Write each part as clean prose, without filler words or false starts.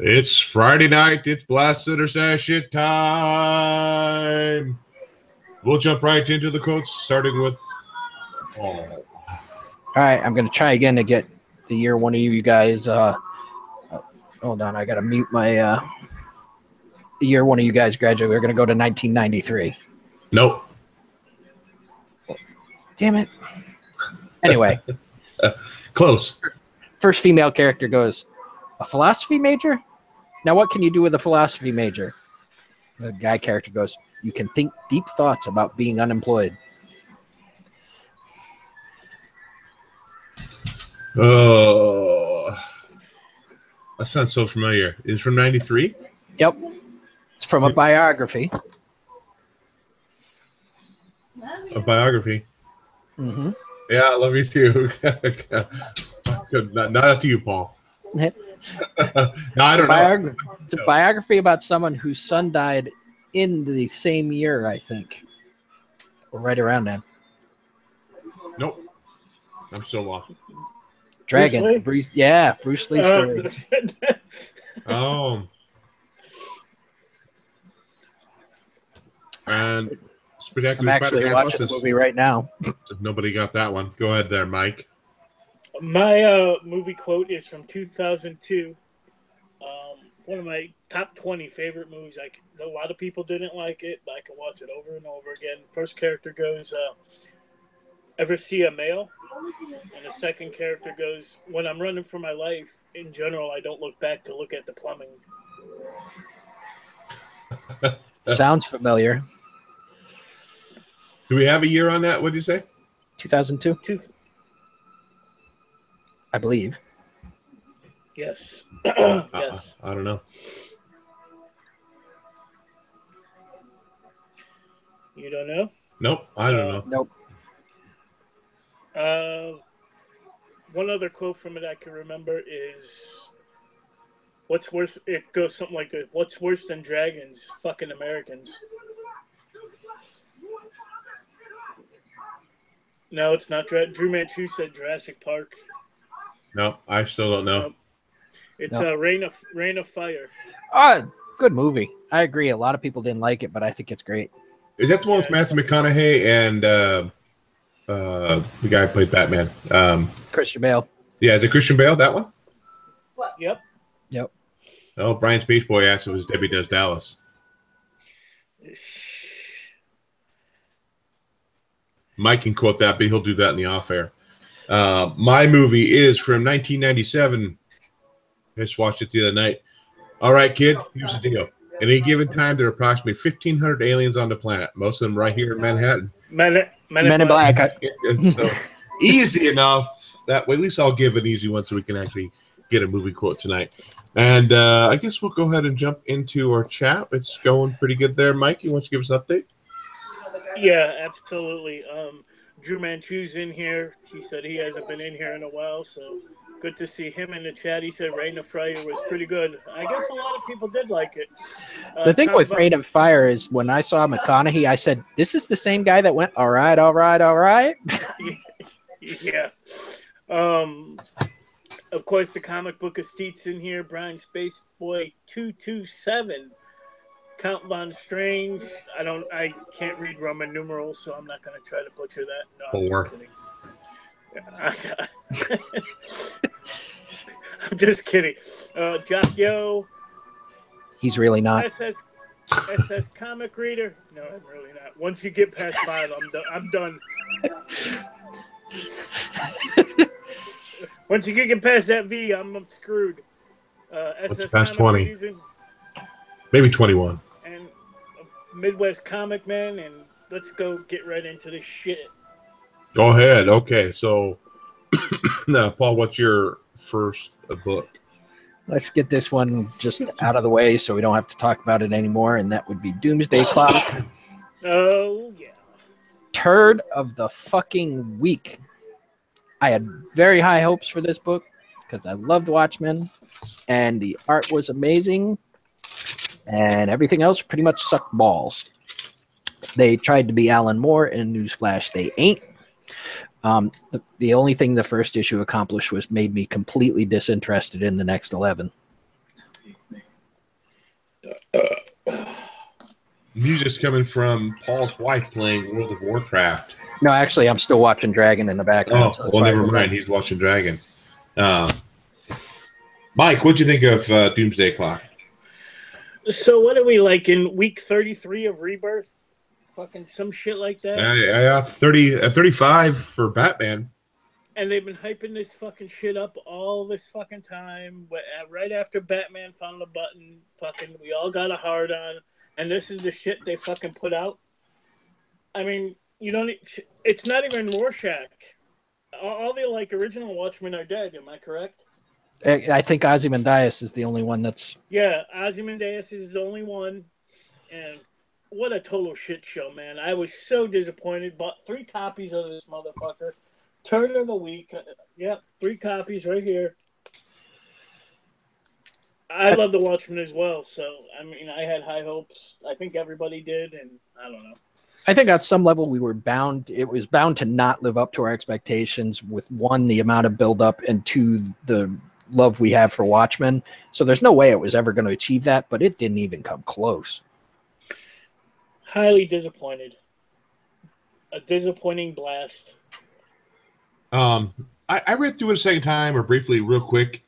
It's Friday night. It's Blast Center Session time. We'll jump right into the quotes, starting with Paul. All right, I'm going to try again to get the year one of you guys. Hold on, I got to mute my the year one of you guys graduated. We're going to go to 1993. Nope. Damn it. Anyway. Close. First female character goes, a philosophy major? Now what can you do with a philosophy major? The guy character goes, you can think deep thoughts about being unemployed. Oh, that sounds so familiar. It's from 93? Yep. It's from a biography. A biography? Mm-hmm. Yeah, I love you too. Not up to you, Paul. No, I don't know. It's a biography about someone whose son died in the same year, I think. Or right around then. Nope. I'm still lost. Dragon. Bruce Lee story. Oh. And I'm actually watching the movie right now. If nobody got that one, go ahead there, Mike. My movie quote is from 2002. One of my top 20 favorite movies. A lot of people didn't like it, but I can watch it over and over again. First character goes, ever see a male? And the second character goes, when I'm running for my life, in general, I don't look back to look at the plumbing. Sounds familiar. Do we have a year on that? What did you say? 2002. I believe. Yes. Yes. I don't know. You don't know? Nope. I don't know. Nope. One other quote from it I can remember is, what's worse? It goes something like this. What's worse than dragons? Fucking Americans. No, it's not. Drew Manchu said Jurassic Park. No, I still don't know. It's Rain of Fire. Good movie. I agree. A lot of people didn't like it, but I think it's great. Is that the one with Matthew McConaughey and the guy who played Batman? Christian Bale. Yeah, is it Christian Bale, that one? What? Yep. Oh, Brian Space Boy asked if it was Debbie Does Dallas. Mike can quote that, but he'll do that in the off-air. My movie is from 1997. I just watched it the other night. All right, kid, here's the deal. At any given time, there are approximately 1,500 aliens on the planet, most of them right here in Manhattan. Men in Black. So easy enough. That way, at least I'll give an easy one so we can actually get a movie quote tonight. And I guess we'll go ahead and jump into our chat. It's going pretty good there. Mike, you want to give us an update? Yeah, absolutely. Drew Manchu's in here. He said he hasn't been in here in a while, so good to see him in the chat. He said Rain of Fire was pretty good. I guess a lot of people did like it. The thing with Rain of Fire is when I saw McConaughey, I said, this is the same guy that went, all right. Yeah. Of course, the comic book estate's in here. Brian Space Boy 227. Count Von Strange. I can't read Roman numerals, so I'm not going to try to butcher that. No, I'm just kidding. I'm just kidding. Jock Yo. He's really not. SS Comic Reader. No, I'm really not. Once you get past 5, I'm done. Once you get past that V, I'm screwed. SS past Comic 20. Maybe 21. And Midwest Comic Man, and let's go get right into this shit. Go ahead. Okay, so now, Paul, what's your first book? Let's get this one just out of the way so we don't have to talk about it anymore, and that would be Doomsday Clock. Oh, yeah. Turd of the fucking week. I had very high hopes for this book because I loved Watchmen, and the art was amazing, and everything else pretty much sucked balls. They tried to be Alan Moore, and newsflash, they ain't. The only thing the first issue accomplished was made me completely disinterested in the next 11. Music's coming from Paul's wife playing World of Warcraft. No, actually, I'm still watching Dragon in the background. Oh, well, never mind. He's watching Dragon. Mike, what'd you think of Doomsday Clock? So what are we, like, in week 33 of Rebirth? Fucking some shit like that? Yeah, 35 for Batman. And they've been hyping this fucking shit up all this fucking time. Right after Batman found the button, fucking, we all got a hard on. And this is the shit they fucking put out. I mean, you don't. It's not even Rorschach. All the like original Watchmen are dead. Am I correct? I think Ozymandias is the only one that's. Yeah, Ozymandias is the only one, and what a total shit show, man! I was so disappointed. Bought 3 copies of this motherfucker. Turn of the week. Yep, 3 copies right here. I love the Watchmen as well, so I mean, I had high hopes. I think everybody did, and I don't know. I think at some level we were bound. It was bound to not live up to our expectations with 1, the amount of buildup, and 2, the love we have for Watchmen. So there's no way it was ever going to achieve that, but it didn't even come close. Highly disappointed. A disappointing blast. I read through it a second time, or briefly, real quick.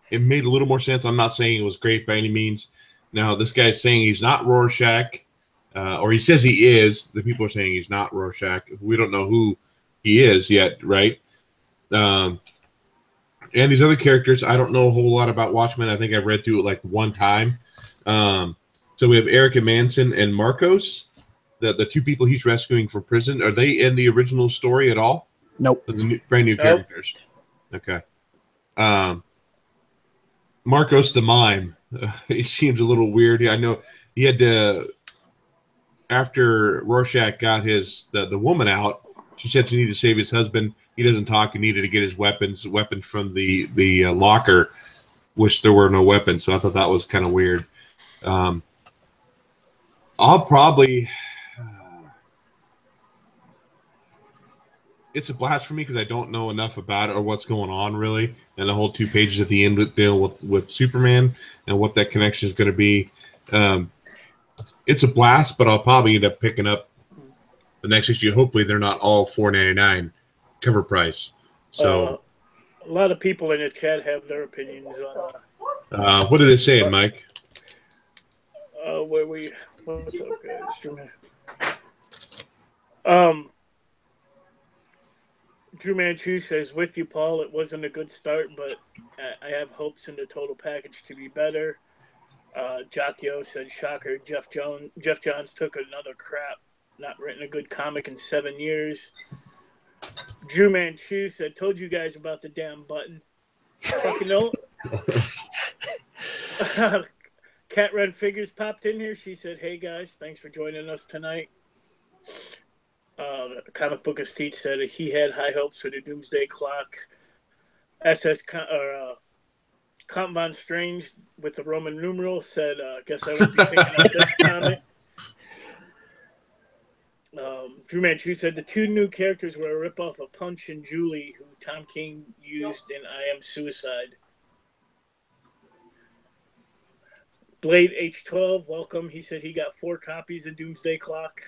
It made a little more sense. I'm not saying it was great by any means. Now, this guy's saying he's not Rorschach, or he says he is. The people are saying he's not Rorschach. We don't know who he is yet, right? And these other characters, I don't know a whole lot about Watchmen. I think I've read through it like 1 time. So we have Erica Manson and Marcos, the 2 people he's rescuing from prison. Are they in the original story at all? Nope. Brand new characters. Okay. Marcos the Mime. He seems a little weird. I know he had to, after Rorschach got the woman out, she said she needed to save his husband. He doesn't talk. He needed to get his weapons from the locker, which there were no weapons. So I thought that was kind of weird. I'll probably. It's a blast for me because I don't know enough about it or what's going on really, and the whole 2 pages at the end with deal with Superman and what that connection is going to be. It's a blast, but I'll probably end up picking up the next issue. Hopefully, they're not all $4.99 cover price. So, a lot of people in the chat have their opinions on. What are they saying, Mike? What's up, guys? Drew Manchu says, with you, Paul, it wasn't a good start, but I have hopes in the total package to be better. Jockio said, shocker, Jeff Johns took another crap, not written a good comic in 7 years. Drew Manchu said, told you guys about the damn button. Fucking no. Cat Red Figures popped in here. She said, hey, guys, thanks for joining us tonight. Comic Book Estate said he had high hopes for the Doomsday Clock. Count Von Strange with the Roman numeral said, guess I won't be picking up this comic. Drew Manchu said the 2 new characters were a ripoff of Punch and Julie, who Tom King used in I Am Suicide. Blade H12, welcome. He said he got 4 copies of Doomsday Clock.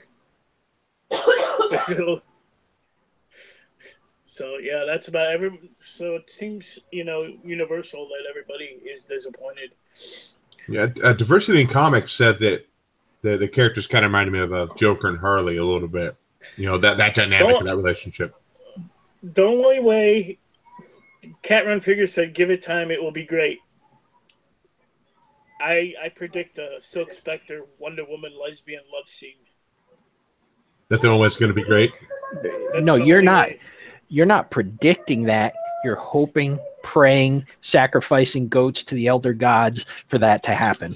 So yeah, that's about every. So it seems universal that everybody is disappointed. Yeah, Diversity in Comics said that the characters kind of reminded me of Joker and Harley a little bit. That dynamic of that relationship. The only way Cat Run Figures said, "Give it time, it will be great." I predict a Silk Spectre Wonder Woman lesbian love scene. That's the only way it's going to be great. No, you're not. You're not predicting that. You're hoping, praying, sacrificing goats to the elder gods for that to happen.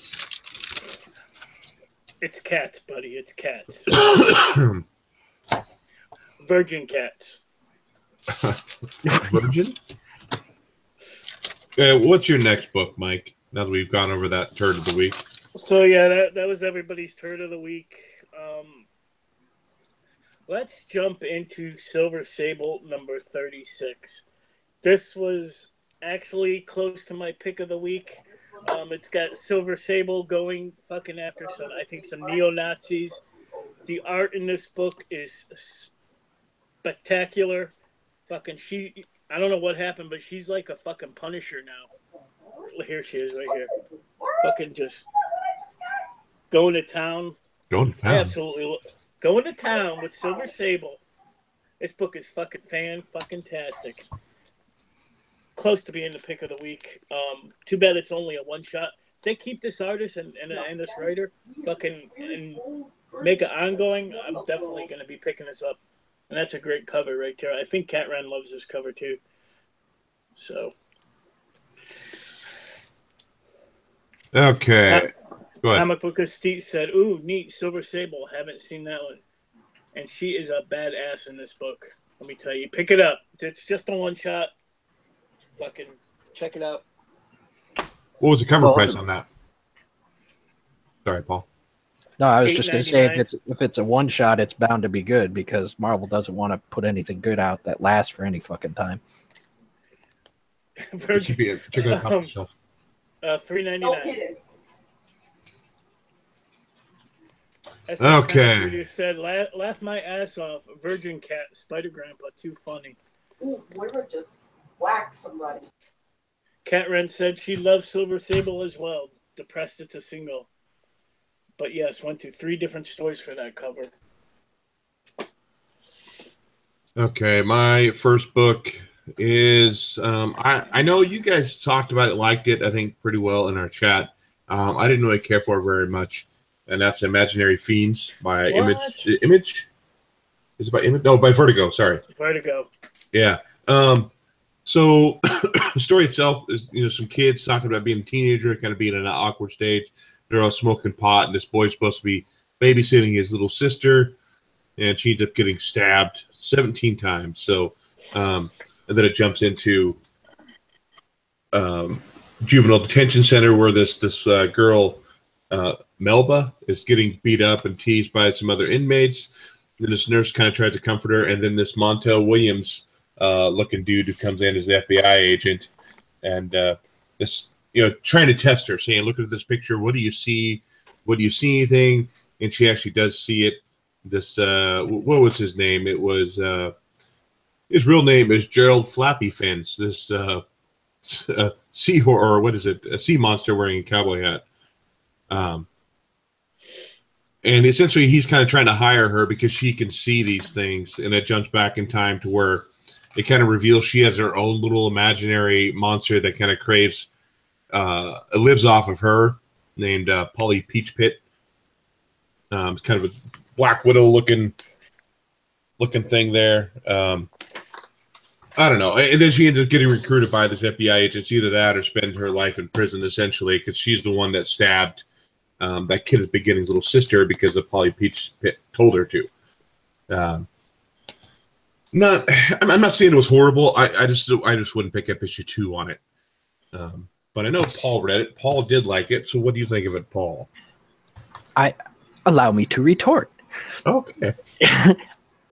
It's cats, buddy. It's cats. Virgin cats. Virgin? What's your next book, Mike? Now that we've gone over that turd of the week. So yeah, that was everybody's turd of the week. Let's jump into Silver Sable number 36. This was actually close to my pick of the week. It's got Silver Sable going fucking after I think some neo-Nazis. The art in this book is spectacular. Fucking I don't know what happened, but she's like a fucking Punisher now. Here she is right here. Fucking just going to town. Going to town. Absolutely. Going to town with Silver Sable. This book is fucking tastic. Close to being the pick of the week. Too bad it's only a one-shot. They keep this artist and this writer fucking and make it ongoing. I'm definitely going to be picking this up. And that's a great cover right there. I think Cat Ren loves this cover too. So. Okay. Go ahead. Comic Book of Steve said, "Ooh, neat, Silver Sable. Haven't seen that one." And she is a badass in this book. Let me tell you. Pick it up. It's just a one-shot. Fucking check it out. What was the cover price on that? Sorry, Paul. No, I was just going to say if it's a one shot, it's bound to be good because Marvel doesn't want to put anything good out that lasts for any fucking time. It should be a particular comic shelf. $3.99. Okay. You said laugh my ass off. Virgin Cat, Spider Grandpa, too funny. Ooh, River just whacked somebody. Cat Ren said she loves Silver Sable as well. Depressed it's a single. But yes, went to 3 different stores for that cover. Okay, my first book is I know you guys talked about it, liked it, I think, pretty well in our chat. I didn't really care for it very much, and that's Imaginary Fiends by Image. Is it by Image? No, by Vertigo. Sorry, Vertigo. Yeah. So the story itself is, some kids talking about being a teenager, kind of being in an awkward stage. They're all smoking pot, and this boy's supposed to be babysitting his little sister, and she ends up getting stabbed 17 times. So, and then it jumps into juvenile detention center where this girl, Melba, is getting beat up and teased by some other inmates. Then this nurse kind of tries to comfort her, and then this Montel Williams looking dude who comes in as the FBI agent, and this trying to test her, saying, "Look at this picture. What do you see? What do you see anything?" And she actually does see it. This what was his name? It was his real name is Gerald Flappy Fins. This sea or what is it? A sea monster wearing a cowboy hat. And essentially, he's kind of trying to hire her because she can see these things, and it jumps back in time to where it kind of reveals she has her own little imaginary monster that kind of craves, lives off of her, named Polly Peach Pit. It's kind of a Black Widow looking thing there. I don't know. And then she ends up getting recruited by this FBI agent. It's either that or spend her life in prison, essentially, because she's the one that stabbed that kid at the beginning's little sister because the Polly Peach Pit told her to. I'm not saying it was horrible. I just wouldn't pick up issue 2 on it. But I know Paul read it. Paul did like it. So what do you think of it, Paul? Allow me to retort. Okay.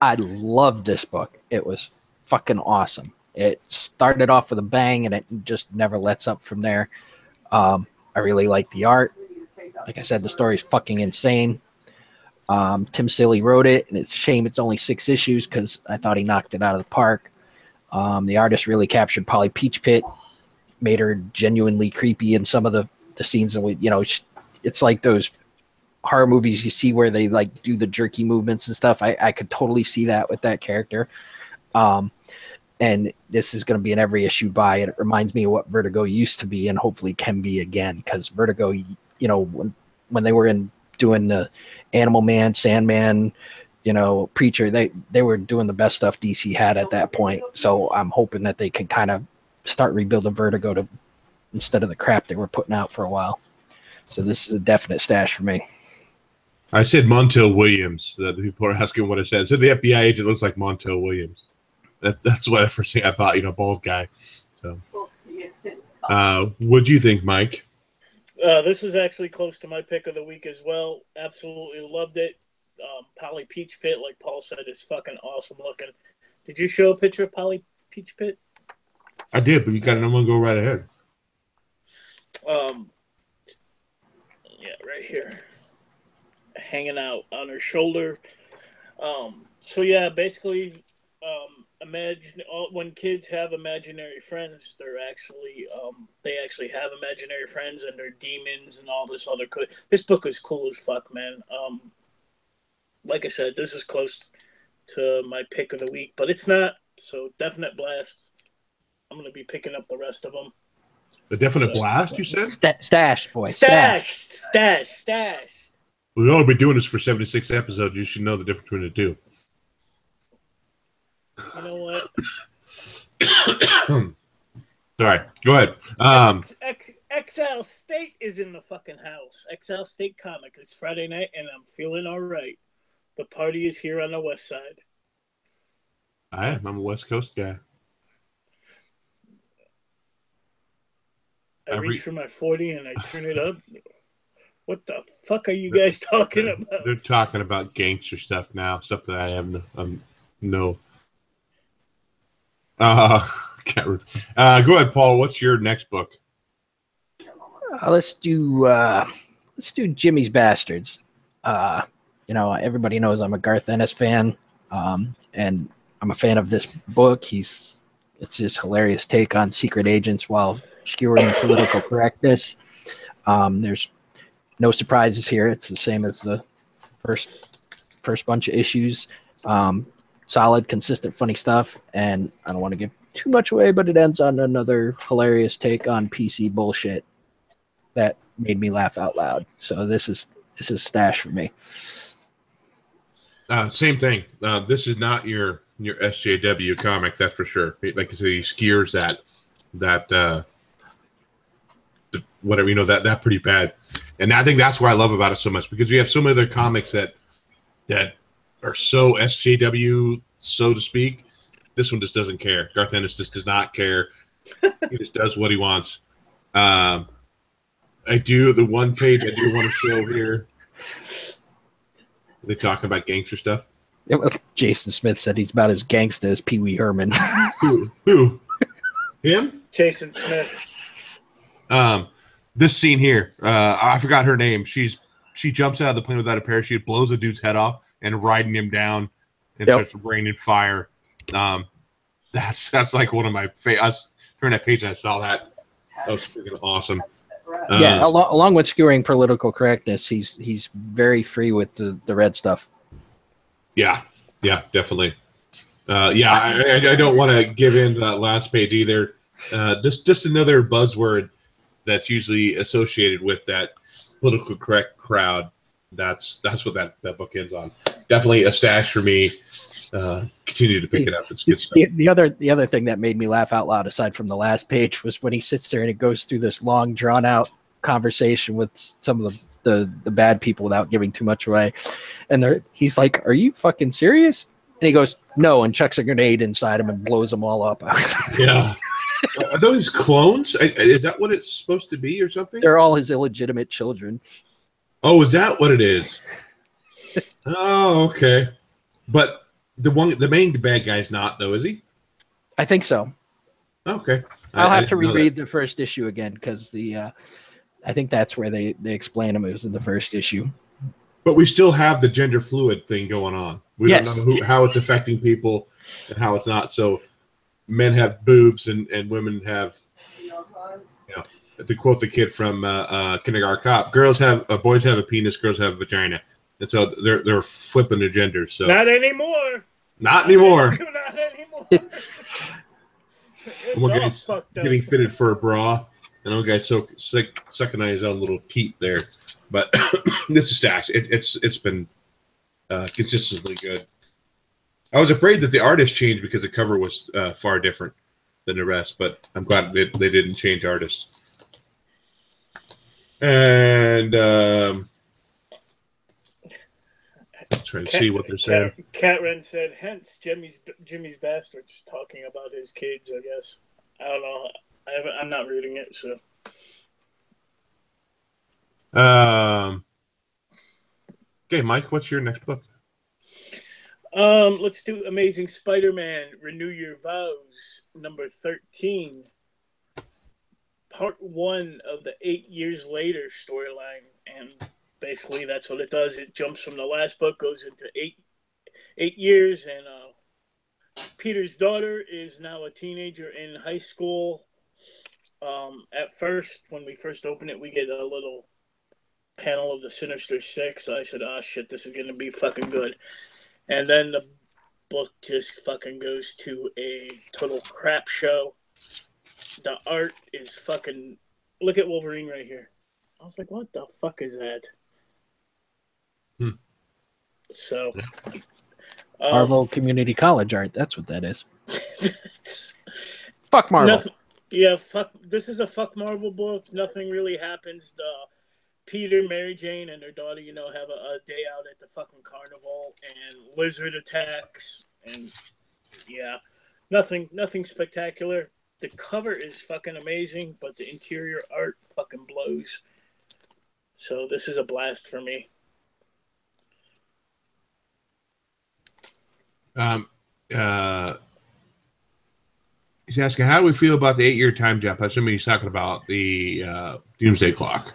I loved this book. It was fucking awesome. It started off with a bang and it just never lets up from there. I really like the art. Like I said, the story is fucking insane. Tim Silly wrote it, and it's a shame it's only 6 issues because I thought he knocked it out of the park. The artist really captured Polly Peach Pit, made her genuinely creepy in some of the scenes. And it's like those horror movies you see where they like do the jerky movements and stuff. I could totally see that with that character. And this is going to be an every issue buy, and it reminds me of what Vertigo used to be and hopefully can be again, because Vertigo, when they were doing the Animal Man, Sandman, Preacher, they were doing the best stuff DC had at that point. So I'm hoping that they can kind of start rebuilding Vertigo instead of the crap they were putting out for a while. So this is a definite stash for me. I said Montel Williams. The people are asking what I said. I said the FBI agent looks like Montel Williams. That's what the first thing I thought, bald guy. So, what do you think, Mike? This was actually close to my pick of the week as well. Absolutely loved it. Polly Peach Pit, like Paul said, is fucking awesome looking. Did you show a picture of Polly Peach Pit? I did, but you got another one. Go right ahead. Yeah, right here. Hanging out on her shoulder. So yeah, basically, imagine when kids have imaginary friends, they actually have imaginary friends and they're demons and all this other. This book is cool as fuck, man. Like I said, this is close to my pick of the week, but it's not. So definite blast. I'm gonna be picking up the rest of them. The definite blast, you said? Stash, boy. Stash. We'll only be doing this for 76 episodes. You should know the difference between the two. You know what? Sorry. Go ahead. XL State is in the fucking house. XL State Comic. It's Friday night, and I'm feeling all right. The party is here on the west side. I am. I'm a West Coast guy. I reach for my 40 and I turn it up. What the fuck are you guys talking about? They're talking about gangster stuff now. Stuff that I have no. Go ahead, Paul. What's your next book? Let's do Jimmy's Bastards. Everybody knows I'm a Garth Ennis fan, and I'm a fan of this book. It's his hilarious take on secret agents while skewering political correctness. There's no surprises here. It's the same as the first bunch of issues. Solid, consistent, funny stuff, and I don't want to give too much away, but it ends on another hilarious take on PC bullshit that made me laugh out loud. So this is stash for me. Same thing. This is not your SJW comic, that's for sure. Like I said, he skewers that whatever, that pretty bad. And I think that's why I love about it so much, because we have so many other comics that are so SJW, so to speak. This one just doesn't care. Garth Ennis just does not care. He just does what he wants. The one page I do want to show here. Are they talking about gangster stuff? Yeah, well, Jason Smith said he's about as gangsta as Pee Wee Herman. Who? Him? Jason Smith. This scene here, I forgot her name. She jumps out of the plane without a parachute, blows the dude's head off, and riding him down, and starts raining fire. That's like one of my favorite. I was turning that page and I saw that. That was freaking awesome. Yeah, along with skewering political correctness, he's very free with the red stuff. Yeah, definitely. I don't want to give in that last page either. Just another buzzword that's usually associated with that political correct crowd. That's what that book ends on. Definitely a stash for me. Continue to pick it up. It's good stuff. The other thing that made me laugh out loud, aside from the last page, was when he sits there and it goes through this long, drawn out conversation with some of the bad people without giving too much away, and he's like, "Are you fucking serious?" And he goes, "No," and chucks a grenade inside him and blows them all up. Yeah. Are those clones? Is that what it's supposed to be or something? They're all his illegitimate children. Oh, is that what it is? Oh, okay. But the main bad guy's not, though, is he? I think so. Okay. I'll have to reread the first issue again, because I think that's where they explain him. It was in the first issue. But we still have the gender fluid thing going on. We don't know how it's affecting people and how it's not. So men have boobs and women have, to quote the kid from Kindergarten Cop, boys have a penis, girls have a vagina. And so they're flipping their genders. So not anymore. Not anymore. Not anymore. One guy's getting fitted for a bra, and one guy's so sucking on his own little teat there. But it's a stash. It's been consistently good. I was afraid that the artist changed because the cover was far different than the rest, but I'm glad they didn't change artists. And trying to see what they're saying. Catren said, hence Jimmy's Bastards, talking about his kids, I guess. I don't know. I'm not reading it, so. Okay, Mike, what's your next book? Let's do Amazing Spider-Man, Renew Your Vows, number 13. Part 1 of the 8 years later storyline. And basically that's what it does. It jumps from the last book, goes into 8 years, and Peter's daughter is now a teenager in high school. At first, when we first open it, we get a little panel of the Sinister Six. So I said, "Oh shit, this is gonna be fucking good." And then the book just fucking goes to a total crap show. The art is fucking. Look at Wolverine right here. I was like, "What the fuck is that?" So, Marvel Community College art. That's what that is. Fuck Marvel. Fuck. This is a fuck Marvel book. Nothing really happens. Peter, Mary Jane, and their daughter, have a day out at the fucking carnival, and lizard attacks, and nothing spectacular. The cover is fucking amazing, but the interior art fucking blows. So this is a blast for me. He's asking, how do we feel about the 8-year time jump? I assume he's talking about the Doomsday Clock.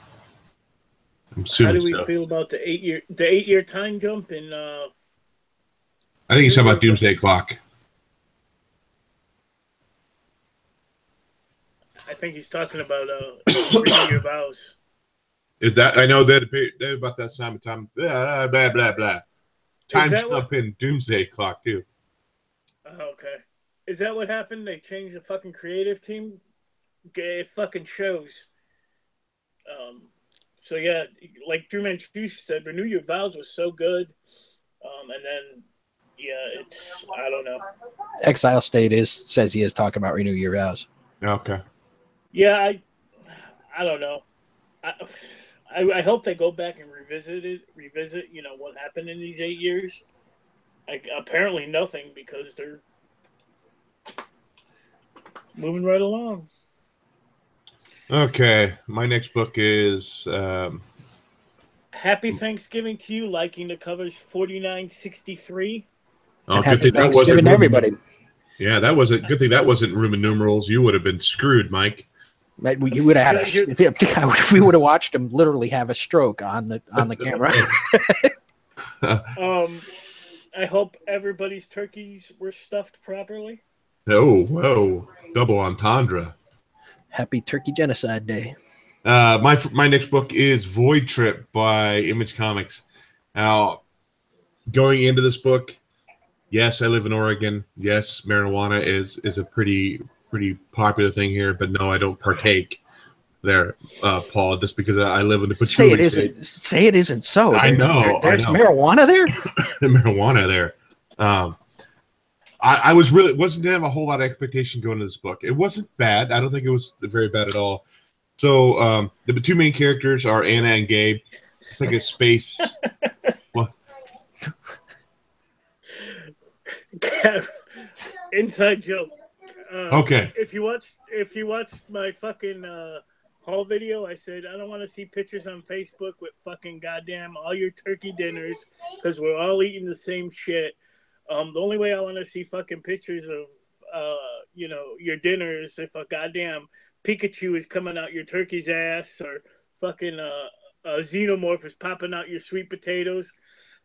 How do we feel about the 8-year time jump? And I think he's talking about Doomsday Clock. I think he's talking about Renew Your Vows. Is that, I know that about that time blah blah blah. Time jump in Doomsday Clock too. Okay. Is that what happened? They changed the fucking creative team? It fucking shows. So yeah, like Drew Manchush said, Renew Your Vows was so good. And then it's, I don't know. Exile State says he is talking about Renew Your Vows. Okay. Yeah, I don't know. I hope they go back and revisit what happened in these 8 years. Like, apparently nothing, because they're moving right along. Okay, my next book is Happy Thanksgiving to you. Liking the covers 4963. Oh, good thing that wasn't everybody. Yeah, that was a good thing that wasn't Roman numerals. You would have been screwed, Mike. You would have had if we would have watched him literally have a stroke on the camera. I hope everybody's turkeys were stuffed properly. Oh, whoa. Double entendre. Happy Turkey Genocide Day. My next book is Void Trip by Image Comics. Now, going into this book, yes, I live in Oregon. Yes, marijuana is a pretty popular thing here, but no, I don't partake there, Paul, just because I live in the patchouli state. Say it isn't so. I know. There's marijuana there? Marijuana there. I wasn't gonna have a whole lot of expectation going to this book. It wasn't bad. I don't think it was very bad at all. So the two main characters are Anna and Gabe. It's like a space. What? Inside joke. Okay. If you watched my fucking haul video, I said I don't want to see pictures on Facebook with fucking goddamn all your turkey dinners because we're all eating the same shit. The only way I want to see fucking pictures of your dinner is if a goddamn Pikachu is coming out your turkey's ass, or fucking a xenomorph is popping out your sweet potatoes.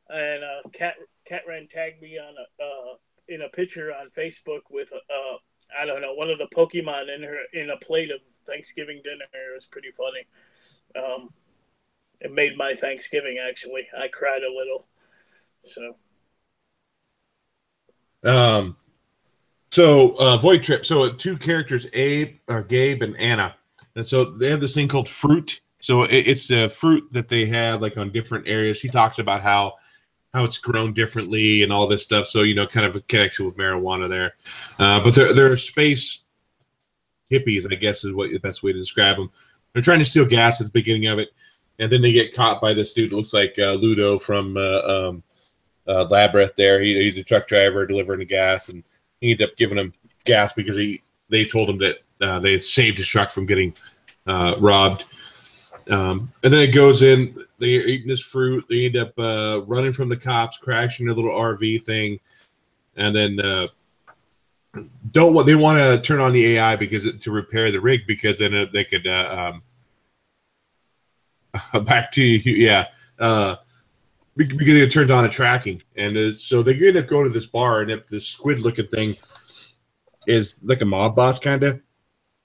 And Cat ran tagged me on in a picture on Facebook with I don't know, one of the Pokemon in a plate of Thanksgiving dinner. It was pretty funny. It made my Thanksgiving, actually. I cried a little. So Void Trip. So two characters, Gabe and Anna, and so they have this thing called fruit. So it's the fruit that they have like on different areas. She talks about how it's grown differently and all this stuff. So kind of a connection with marijuana there. But they're space hippies, I guess, is what the best way to describe them. They're trying to steal gas at the beginning of it, and then they get caught by this dude that looks like Ludo from Labyrinth. There, he's a truck driver delivering the gas, and he ended up giving him gas because they told him that they had saved his truck from getting robbed. And then it goes in. They're eating this fruit. They end up running from the cops, crashing their little RV thing, and then they want to turn on the AI to repair the rig, because then they could back to you. Yeah, because it turned on a tracking, and so they end up going to this bar, and if this squid-looking thing is like a mob boss kind of,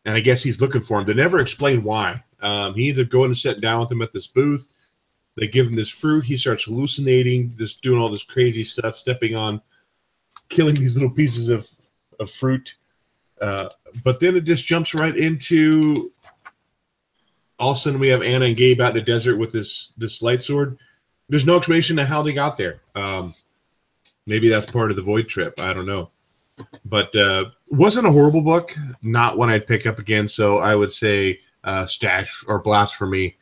and I guess he's looking for him. They never explain why. He ends up going and sitting down with him at this booth. They give him this fruit. He starts hallucinating, just doing all this crazy stuff, stepping on, killing these little pieces of fruit. But then it just jumps right into, all of a sudden we have Anna and Gabe out in the desert with this light sword. There's no explanation of how they got there. Maybe that's part of the Void trip. I don't know. But wasn't a horrible book. Not one I'd pick up again. So I would say stash or blast for me.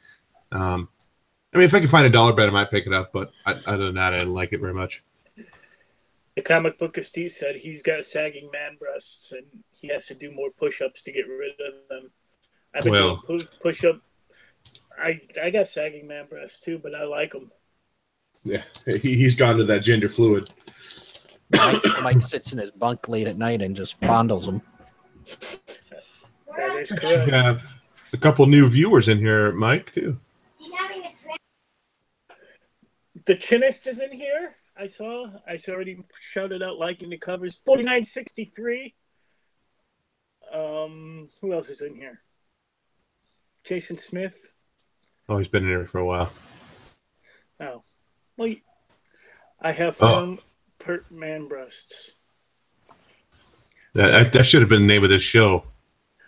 I mean, if I could find $1 bet, I might pick it up. But other than that, I didn't like it very much. The comic book, as Steve said, he's got sagging man breasts, and he has to do more push-ups to get rid of them. I've been doing push-up. I got sagging man breasts too, but I like them. Yeah, he's gone to that gender fluid. Mike sits in his bunk late at night and just fondles them. That is correct. We have a couple new viewers in here, Mike, too. The Chinist is in here. I saw already shouted out liking the covers. 4963. Who else is in here? Jason Smith. Oh, he's been in here for a while. Oh. Well, I have firm pert man breasts. That should have been the name of this show.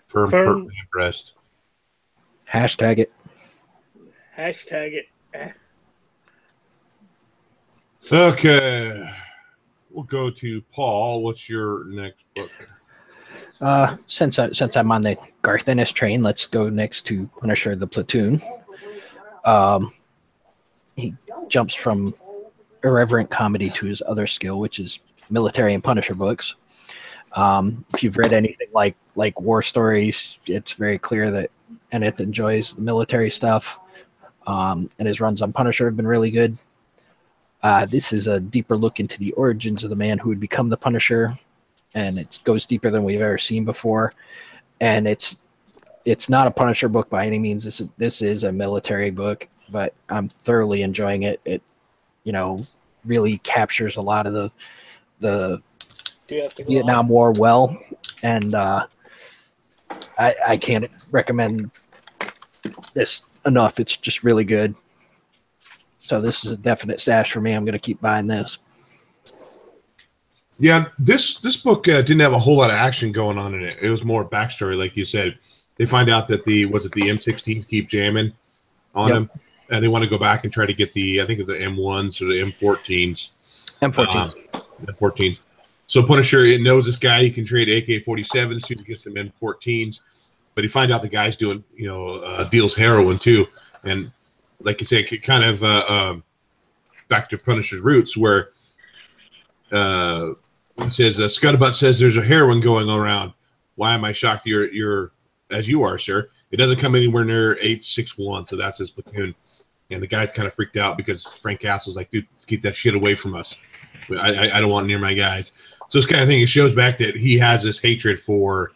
Firm pert man breast. Hashtag it. Hashtag it. Okay. We'll go to Paul. What's your next book? Since I'm on the Garth Ennis train, let's go next to Punisher the Platoon. He jumps from irreverent comedy to his other skill, which is military and Punisher books. If you've read anything like war stories, it's very clear that Ennis enjoys the military stuff, and his runs on Punisher have been really good. This is a deeper look into the origins of the man who would become the Punisher, and it goes deeper than we've ever seen before. And it's not a Punisher book by any means. This is a military book, but I'm thoroughly enjoying it. It, really captures a lot of the Vietnam War well, and I can't recommend this enough. It's just really good. So this is a definite stash for me. I'm going to keep buying this. Yeah, this book didn't have a whole lot of action going on in it. It was more backstory, like you said. They find out that the M16s keep jamming on them, and they want to go back and try to get the M1s or the M14s. M14s. So Punisher knows this guy. He can trade AK-47s to get some M14s, but he finds out the guy's doing deals heroin too, and like you said, kind of back to Punisher's roots, where it says Scuttabutt says there's a heroin going around. Why am I shocked? You're as you are, sir. It doesn't come anywhere near 861, so that's his platoon. And the guy's kind of freaked out because Frank Castle's like, dude, keep that shit away from us. I don't want it near my guys. So this kind of thing, it shows back that he has this hatred for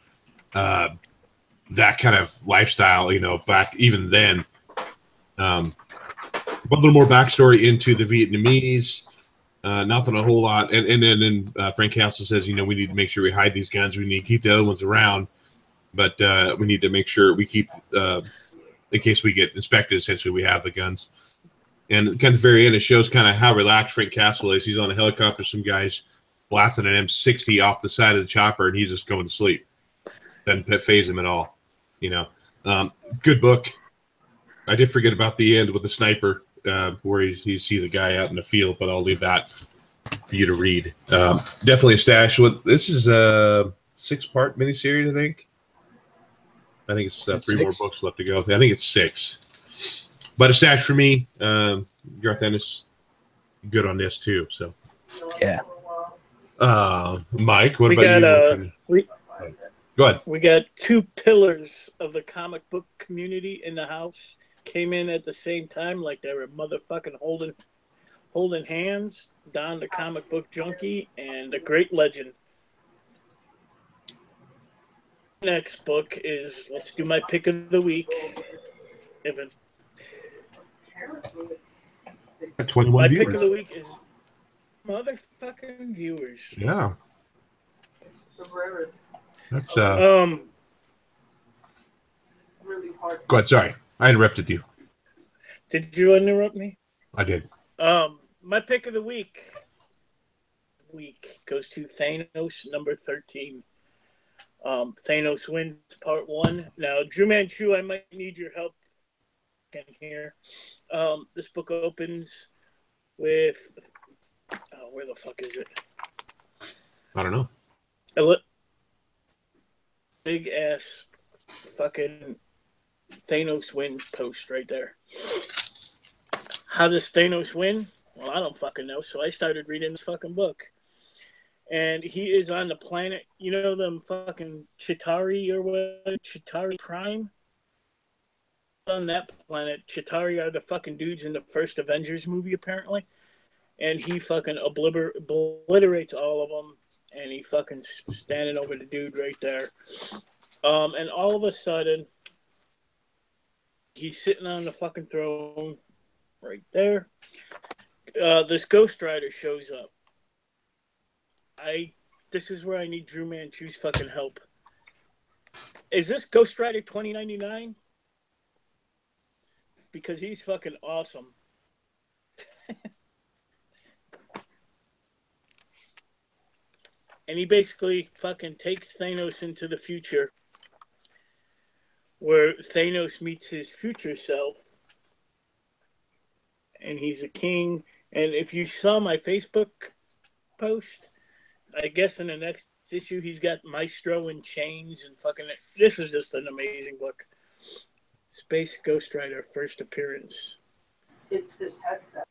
that kind of lifestyle, back even then. But a little more backstory into the Vietnamese. Nothing a whole lot. And then Frank Castle says, we need to make sure we hide these guns. We need to keep the other ones around. But we need to make sure we keep, in case we get inspected, essentially, we have the guns. And kind of very end, it shows kind of how relaxed Frank Castle is. He's on a helicopter, some guys blasting an M60 off the side of the chopper, and he's just going to sleep. Doesn't faze him at all. Good book. I did forget about the end with the sniper, where you see the guy out in the field, but I'll leave that for you to read. Definitely a stash. This is a 6-part miniseries, I think. I think it's 3 more books left to go. I think it's 6. But a stash for me. Garth Ennis, good on this too. So yeah. Mike, what about you? Go ahead. We got 2 pillars of the comic book community in the house. Came in at the same time, like they were motherfucking holding hands. Don, the comic book junkie, and the great legend. Next book is, let's do my pick of the week. If it's Got 21 My viewers. pick of the week is motherfucking viewers. Yeah. The rarest. That's Really hard. Go ahead. Sorry, I interrupted you. Did you interrupt me? I did. My pick of the week goes to Thanos number 13. Thanos wins part 1. Now, Drew Manchu, I might need your help in here. This book opens with where the fuck is it? I don't know. A big ass fucking Thanos wins post right there. How does Thanos win? Well, I don't fucking know. So I started reading this fucking book. And he is on the planet, you know, them fucking Chitauri or what? Chitauri Prime? On that planet, Chitauri are the fucking dudes in the first Avengers movie, apparently. And he fucking obliterates all of them. And he fucking standing over the dude right there. And all of a sudden, he's sitting on the fucking throne right there. This Ghost Rider shows up. This is where I need Drew Manchu's fucking help. Is this Ghost Rider 2099? Because he's fucking awesome. And he basically fucking takes Thanos into the future, where Thanos meets his future self. And he's a king. And if you saw my Facebook post, I guess in the next issue he's got Maestro in chains and fucking. This is just an amazing book. Space Ghost Rider first appearance. It's this headset.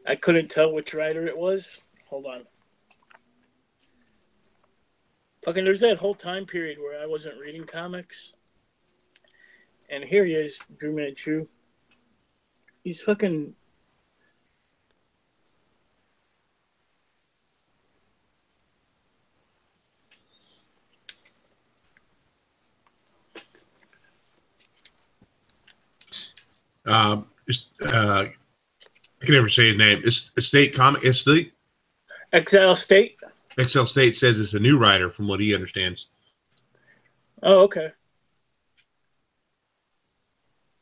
I couldn't tell which rider it was. Hold on. Fucking, there's that whole time period where I wasn't reading comics. And here he is, Drew Manchu. He's fucking. I can never say his name. Estate Comic. Estate. Exile State. Excel State says it's a new writer, from what he understands. Oh, okay.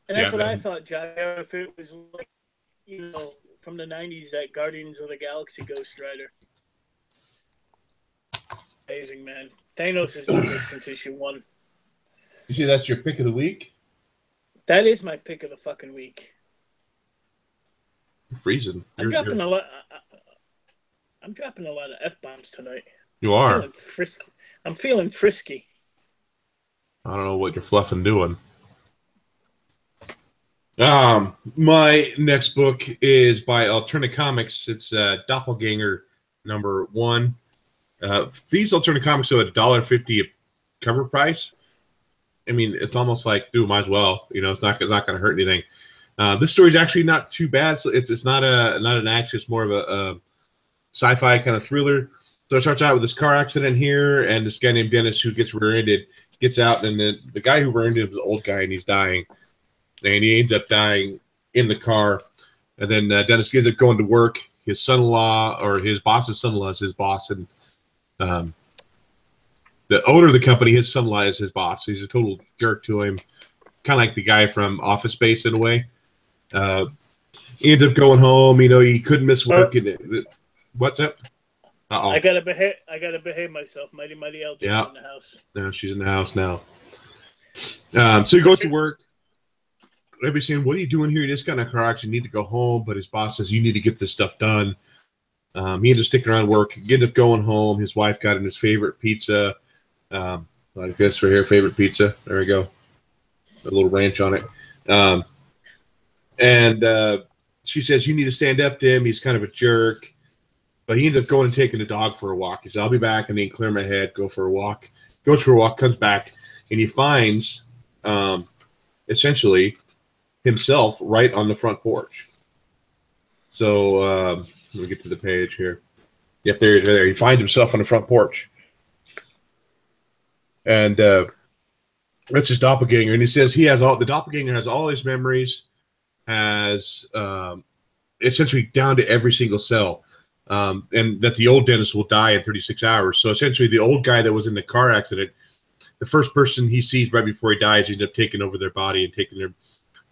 And Yeah, that's what I thought, Jack. If it was like, you know, from the 90s, that Guardians of the Galaxy Ghost Rider. Amazing, man. Thanos has been good since issue 1. You see, that's your pick of the week? That is my pick of the fucking week. You're freezing. I'm dropping a lot. I'm dropping a lot of F-bombs tonight. You are. I'm feeling frisky. I don't know what you're fluffing doing. My next book is by Alternative Comics. It's Doppelganger number 1. These Alternative Comics are $1.50 a cover price. I mean, it's almost like, dude, might as well. You know, it's not going to hurt anything. This story is actually not too bad. So it's not an action. It's more of a sci-fi kind of thriller. So it starts out with this car accident here, and this guy named Dennis who gets rear-ended gets out, and the guy who rear-ended was an old guy, and he's dying. And he ends up dying in the car. And then Dennis ends up going to work. His son-in-law, or his boss's son-in-law, is his boss, and the owner of the company, his son-in-law, is his boss. So he's a total jerk to him, kind of like the guy from Office Space in a way. He ends up going home. You know, he couldn't miss work. What's up? Uh-oh. I gotta behave myself. Mighty LJ's in the house. No, she's in the house now. So he goes to work. Everybody's saying, "What are you doing here? You just got in a car accident. You need to go home." But his boss says, "You need to get this stuff done." He ends up sticking around work. He ends up going home. His wife got him his favorite pizza. Like this right here, favorite pizza. There we go. A little ranch on it. And she says, "You need to stand up to him. He's kind of a jerk." But he ends up going and taking the dog for a walk. He says, "I'll be back." And then clear my head, go for a walk. Goes for a walk, comes back, and he finds essentially himself right on the front porch. So let me get to the page here. Yep, there he is. Right there. He finds himself on the front porch. And That's his doppelganger, and he says the doppelganger has all his memories, has essentially down to every single cell, and that the old Dennis will die in 36 hours. So essentially, the old guy that was in the car accident, the first person he sees right before he dies, he ends up taking over their body and taking their.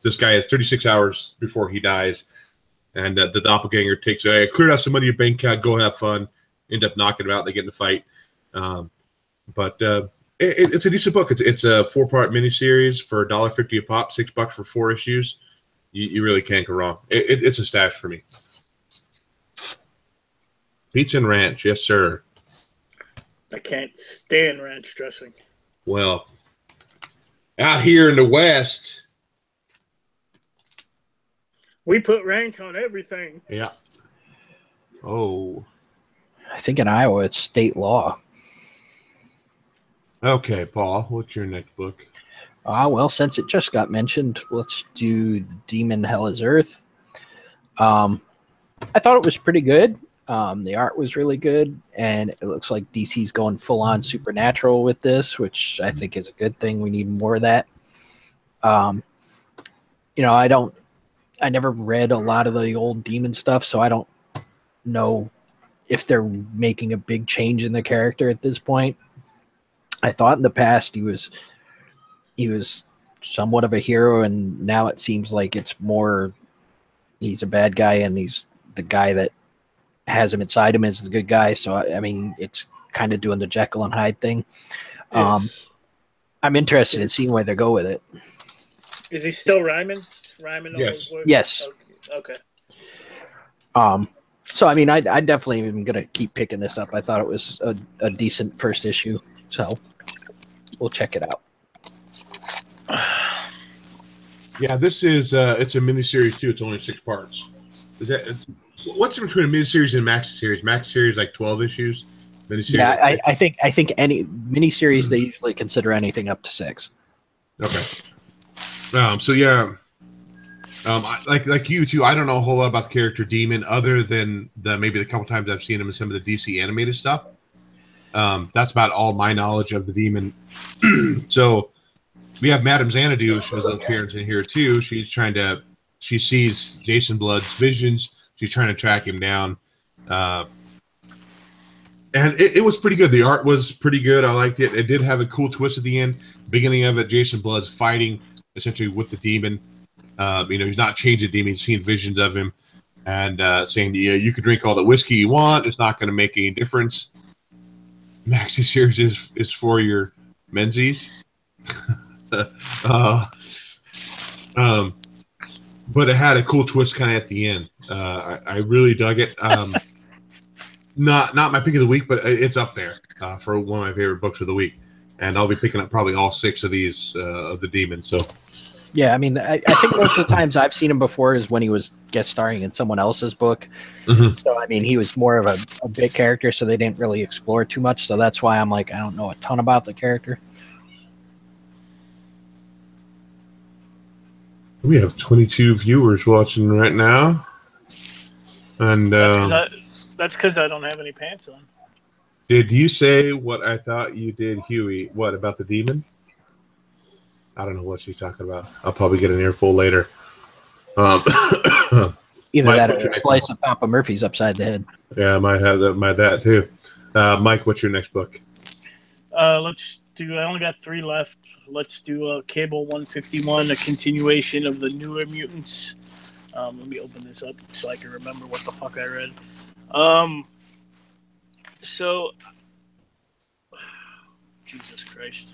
This guy has 36 hours before he dies, and the doppelganger takes, cleared out some money in your bank account, go have fun, end up knocking him out, they get in a fight. But it's a decent book. It's a 4-part miniseries for $1.50 a pop, $6 for 4 issues. You really can't go wrong. It's a stash for me. Pizza and ranch, yes, sir. I can't stand ranch dressing. Well, out here in the West, we put ranch on everything. Yeah. Oh. I think in Iowa it's state law. Okay, Paul, what's your next book? Well, since it just got mentioned, let's do The Demon Hell is Earth. I thought it was pretty good. The art was really good, and it looks like DC's going full-on supernatural with this, which I think is a good thing. We need more of that. I never read a lot of the old demon stuff, so I don't know if they're making a big change in the character at this point. I thought in the past he was somewhat of a hero, and now it seems like it's more he's a bad guy, and he's the guy that has him inside him is the good guy. So I mean, it's kind of doing the Jekyll and Hyde thing. I'm interested in seeing where they go with it. Is he still rhyming? Rhyming all Yes. his words? Yes. Okay. So I mean, I definitely am gonna keep picking this up. I thought it was a decent first issue, so we'll check it out. Yeah, this is it's a miniseries too. It's only 6 parts. What's in between a miniseries and a maxi series? Maxi series like 12 issues. Miniseries Yeah, I think any miniseries they usually consider anything up to 6. Okay. So yeah, like you too. I don't know a whole lot about the character Demon, other than maybe the couple times I've seen him in some of the DC animated stuff. That's about all my knowledge of the Demon. So we have Madame Xanadu, who shows an appearance in here too. She sees Jason Blood's visions. She's trying to track him down. And it was pretty good. The art was pretty good. I liked it. It did have a cool twist at the end. Beginning of it, Jason Blood's fighting essentially with the demon. He's not changing the demon. He's seeing visions of him and saying, you can drink all the whiskey you want. It's not going to make any difference. Maxi series is for your menzies. But it had a cool twist kind of at the end. I really dug it. Not my pick of the week, but it's up there for one of my favorite books of the week. And I'll be picking up probably all 6 of these of the Demon. So, yeah, I mean, I think most of the times I've seen him before is when he was guest starring in someone else's book. Mm-hmm. So, I mean, he was more of a big character, so they didn't really explore too much. So that's why I'm like, I don't know a ton about the character. We have 22 viewers watching right now. And that's because I don't have any pants on. Did you say what I thought you did, Huey? What, about the Demon? I don't know what she's talking about. I'll probably get an earful later. Either Mike, that or a slice of Papa Murphy's upside the head. Yeah, I might have that too. Mike, what's your next book? Let's do. I only got 3 left. Let's do Cable 151, a continuation of the Newer Mutants. Let me open this up so I can remember what the fuck I read. So, Jesus Christ.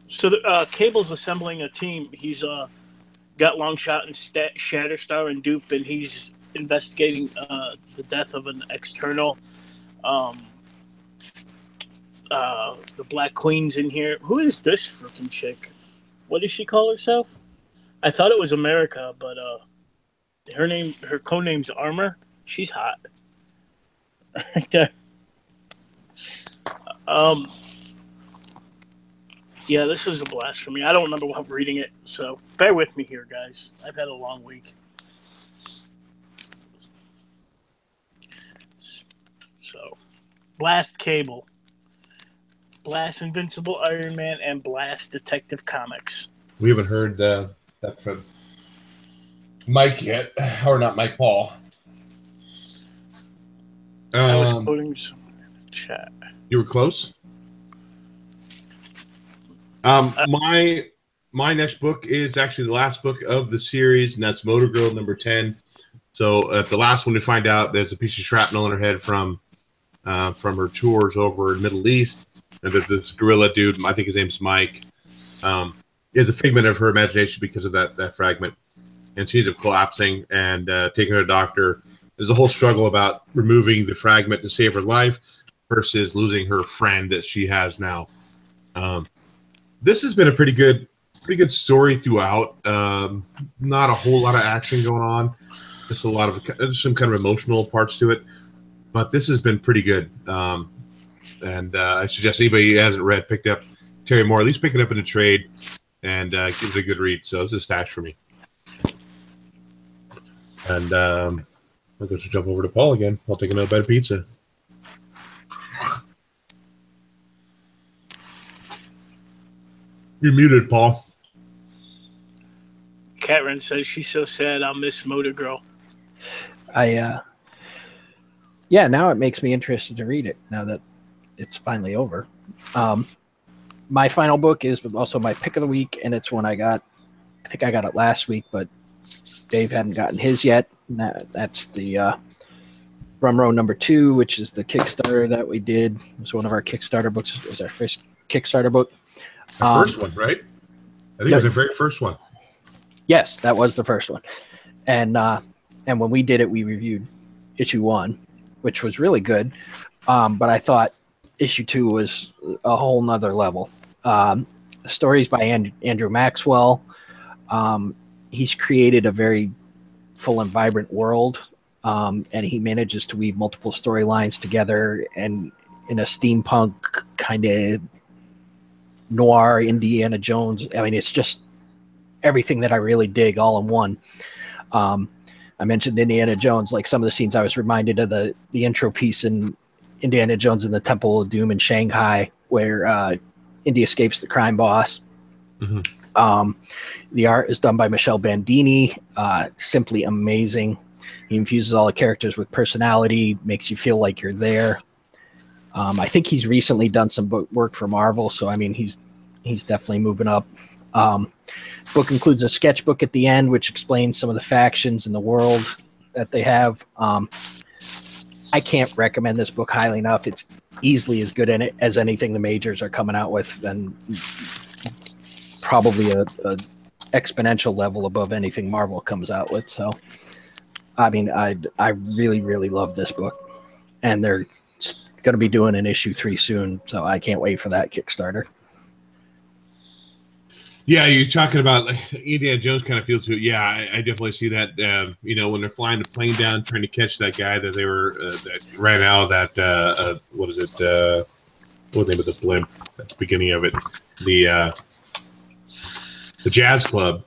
So Cable's assembling a team. He's got Longshot and Shatterstar and Dupe, and he's investigating the death of an external. The Black Queen's in here. Who is this freaking chick? What does she call herself? I thought it was America, but her codename's Armor. She's hot. Yeah, this was a blast for me. I don't remember what I'm reading it, so bear with me here, guys. I've had a long week. So, Blast Cable, Blast Invincible Iron Man, and Blast Detective Comics. We haven't heard that from Mike yet, or not Mike Paul. I was quoting some in the chat. You were close. My next book is actually the last book of the series, and that's Motor Girl number 10. So at the last one, we find out there's a piece of shrapnel in her head from her tours over in the Middle East, and that this gorilla dude, I think his name's Mike, is a figment of her imagination because of that fragment. And she ends up collapsing and taking her to a doctor. There's a whole struggle about removing the fragment to save her life versus losing her friend that she has now. This has been a pretty good story throughout. Not a whole lot of action going on. Just some kind of emotional parts to it. But this has been pretty good. And I suggest anybody who hasn't picked up Terry Moore, at least pick it up in a trade and give it a good read. So it's a stash for me. And I'll go jump over to Paul again. I'll take another bite of pizza. You're muted, Paul. Catherine says she's so sad I'll miss Motor Girl. Now it makes me interested to read it now that it's finally over. My final book is also my pick of the week, and it's one I think I got it last week, but Dave hadn't gotten his yet. And that's the Rumrow number 2, which is the Kickstarter that we did. It was one of our Kickstarter books. It was our first Kickstarter book. The first one, right? I think it was the very first one. Yes, that was the first one. And when we did it, we reviewed issue 1, which was really good. But I thought issue 2 was a whole nother level. Stories by Andrew Maxwell. He's created a very full and vibrant world, and he manages to weave multiple storylines together and in a steampunk kind of noir Indiana Jones. I mean, it's just everything that I really dig all in one. I mentioned Indiana Jones, like some of the scenes I was reminded of the intro piece in Indiana Jones in the Temple of Doom in Shanghai, where Indy escapes the crime boss. Mm-hmm. The art is done by Michelle Bandini. Simply amazing. He infuses all the characters with personality, makes you feel like you're there. I think he's recently done some work for Marvel, so I mean he's definitely moving up. Book includes a sketchbook at the end, which explains some of the factions in the world that they have. I can't recommend this book highly enough. It's easily as good in it as anything the majors are coming out with, and probably a exponential level above anything Marvel comes out with. So, I mean, I really, really love this book, and they're going to be doing an issue 3 soon, so I can't wait for that Kickstarter. Yeah, you're talking about Indiana Jones kind of feel to it. Yeah, I definitely see that. When they're flying the plane down, trying to catch that guy that they were that ran out of that. What is it? What name of the blimp? That's the beginning of it. The jazz club.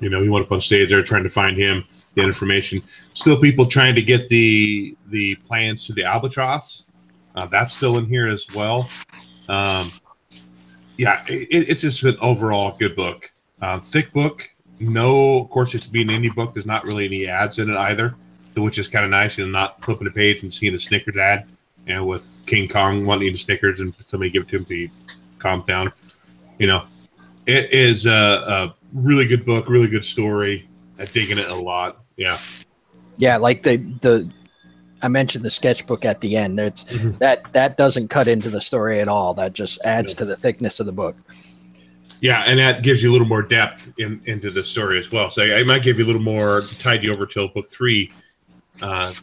He went up on stage there trying to find him, get information. Still, people trying to get the plans to the Albatross. That's still in here as well. Yeah, it's just an overall good book. Thick book. No, of course, it's being an indie book. There's not really any ads in it either, which is kind of nice. Not flipping a page and seeing a Snickers ad, with King Kong wanting the Snickers and somebody give it to him to calm down. It is a really good book, really good story. I'm digging it a lot. Yeah. Yeah, like the I mentioned the sketchbook at the end. It's that doesn't cut into the story at all. That just adds to the thickness of the book. Yeah, and that gives you a little more depth into the story as well. So I might give you a little more to tide you over till book 3. I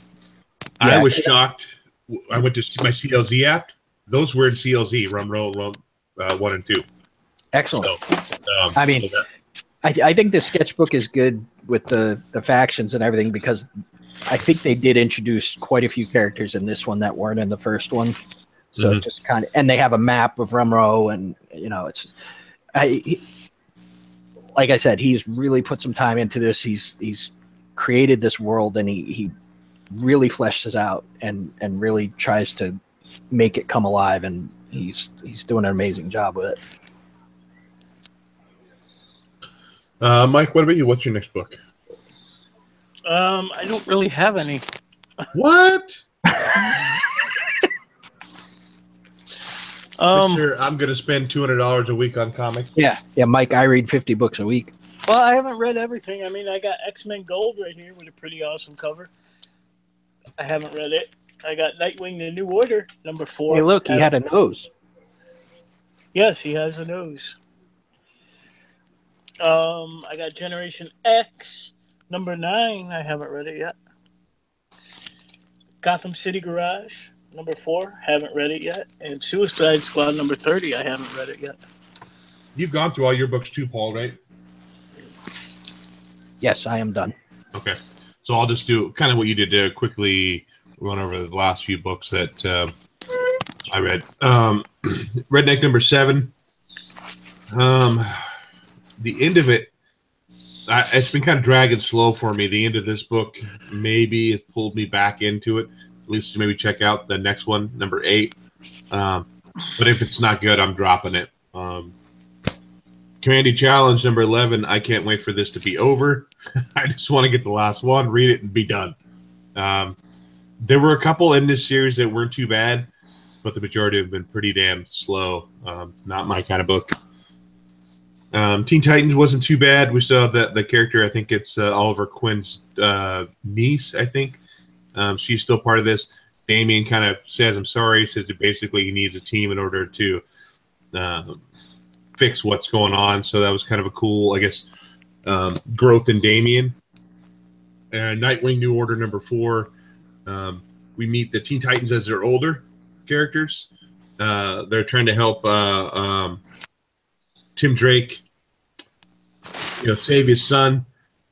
was shocked. I went to my CLZ app. Those were in CLZ, Rumrow 1 and 2. Excellent. So, I mean, I think the sketchbook is good with the factions and everything, because I think they did introduce quite a few characters in this one that weren't in the first one. So it just kind of, and they have a map of Rumrow, and like I said, he's really put some time into this. He's created this world, and he really fleshes out and really tries to make it come alive, and he's doing an amazing job with it. Mike, what about you? What's your next book? I don't really have any. What? Well, I'm going to spend $200 a week on comics. Yeah, Mike, I read 50 books a week. I haven't read everything. I mean, I got X-Men Gold right here with a pretty awesome cover. I haven't read it. I got Nightwing: The New Order, number 4. Hey, look, he had a nose. Yes, he has a nose. I got Generation X, number 9. I haven't read it yet. Gotham City Garage, number 4. Haven't read it yet. And Suicide Squad, number 30. I haven't read it yet. You've gone through all your books too, Paul, right? Yes, I am done. Okay. So I'll just do kind of what you did to quickly run over the last few books that I read. Redneck number 7. The end of it, it's been kind of dragging slow for me. The end of this book maybe has pulled me back into it. At least to maybe check out the next one, number 8. But if it's not good, I'm dropping it. Commandy Challenge number 11. I can't wait for this to be over. I just want to get the last one, read it, and be done. There were a couple in this series that weren't too bad, but the majority have been pretty damn slow. Not my kind of book. Teen Titans wasn't too bad. We saw the character, I think it's Oliver Quinn's niece, I think. She's still part of this. Damian kind of says, I'm sorry, says that basically he needs a team in order to fix what's going on. So that was kind of a cool, I guess, growth in Damian. Nightwing New Order number 4. We meet the Teen Titans as they're older characters. They're trying to help Tim Drake, save his son,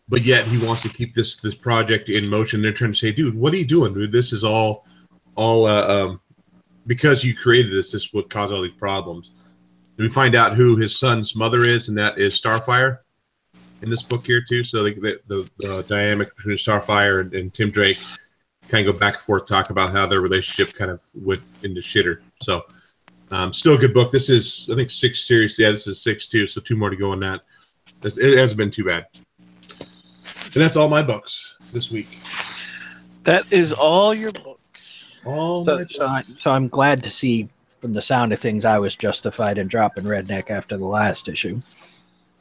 but yet he wants to keep this project in motion. They're trying to say, dude, what are you doing, dude? This is all because you created this. This is what caused all these problems. And we find out who his son's mother is, and that is Starfire in this book here too. So the dynamic between Starfire and Tim Drake kind of go back and forth, talk about how their relationship kind of went into shitter. So still a good book. This is, I think, 6 series. Yeah, this is 6 too, so 2 more to go on that. It hasn't been too bad. And that's all my books this week. That is all your books. So I'm glad to see, from the sound of things, I was justified in dropping Redneck after the last issue.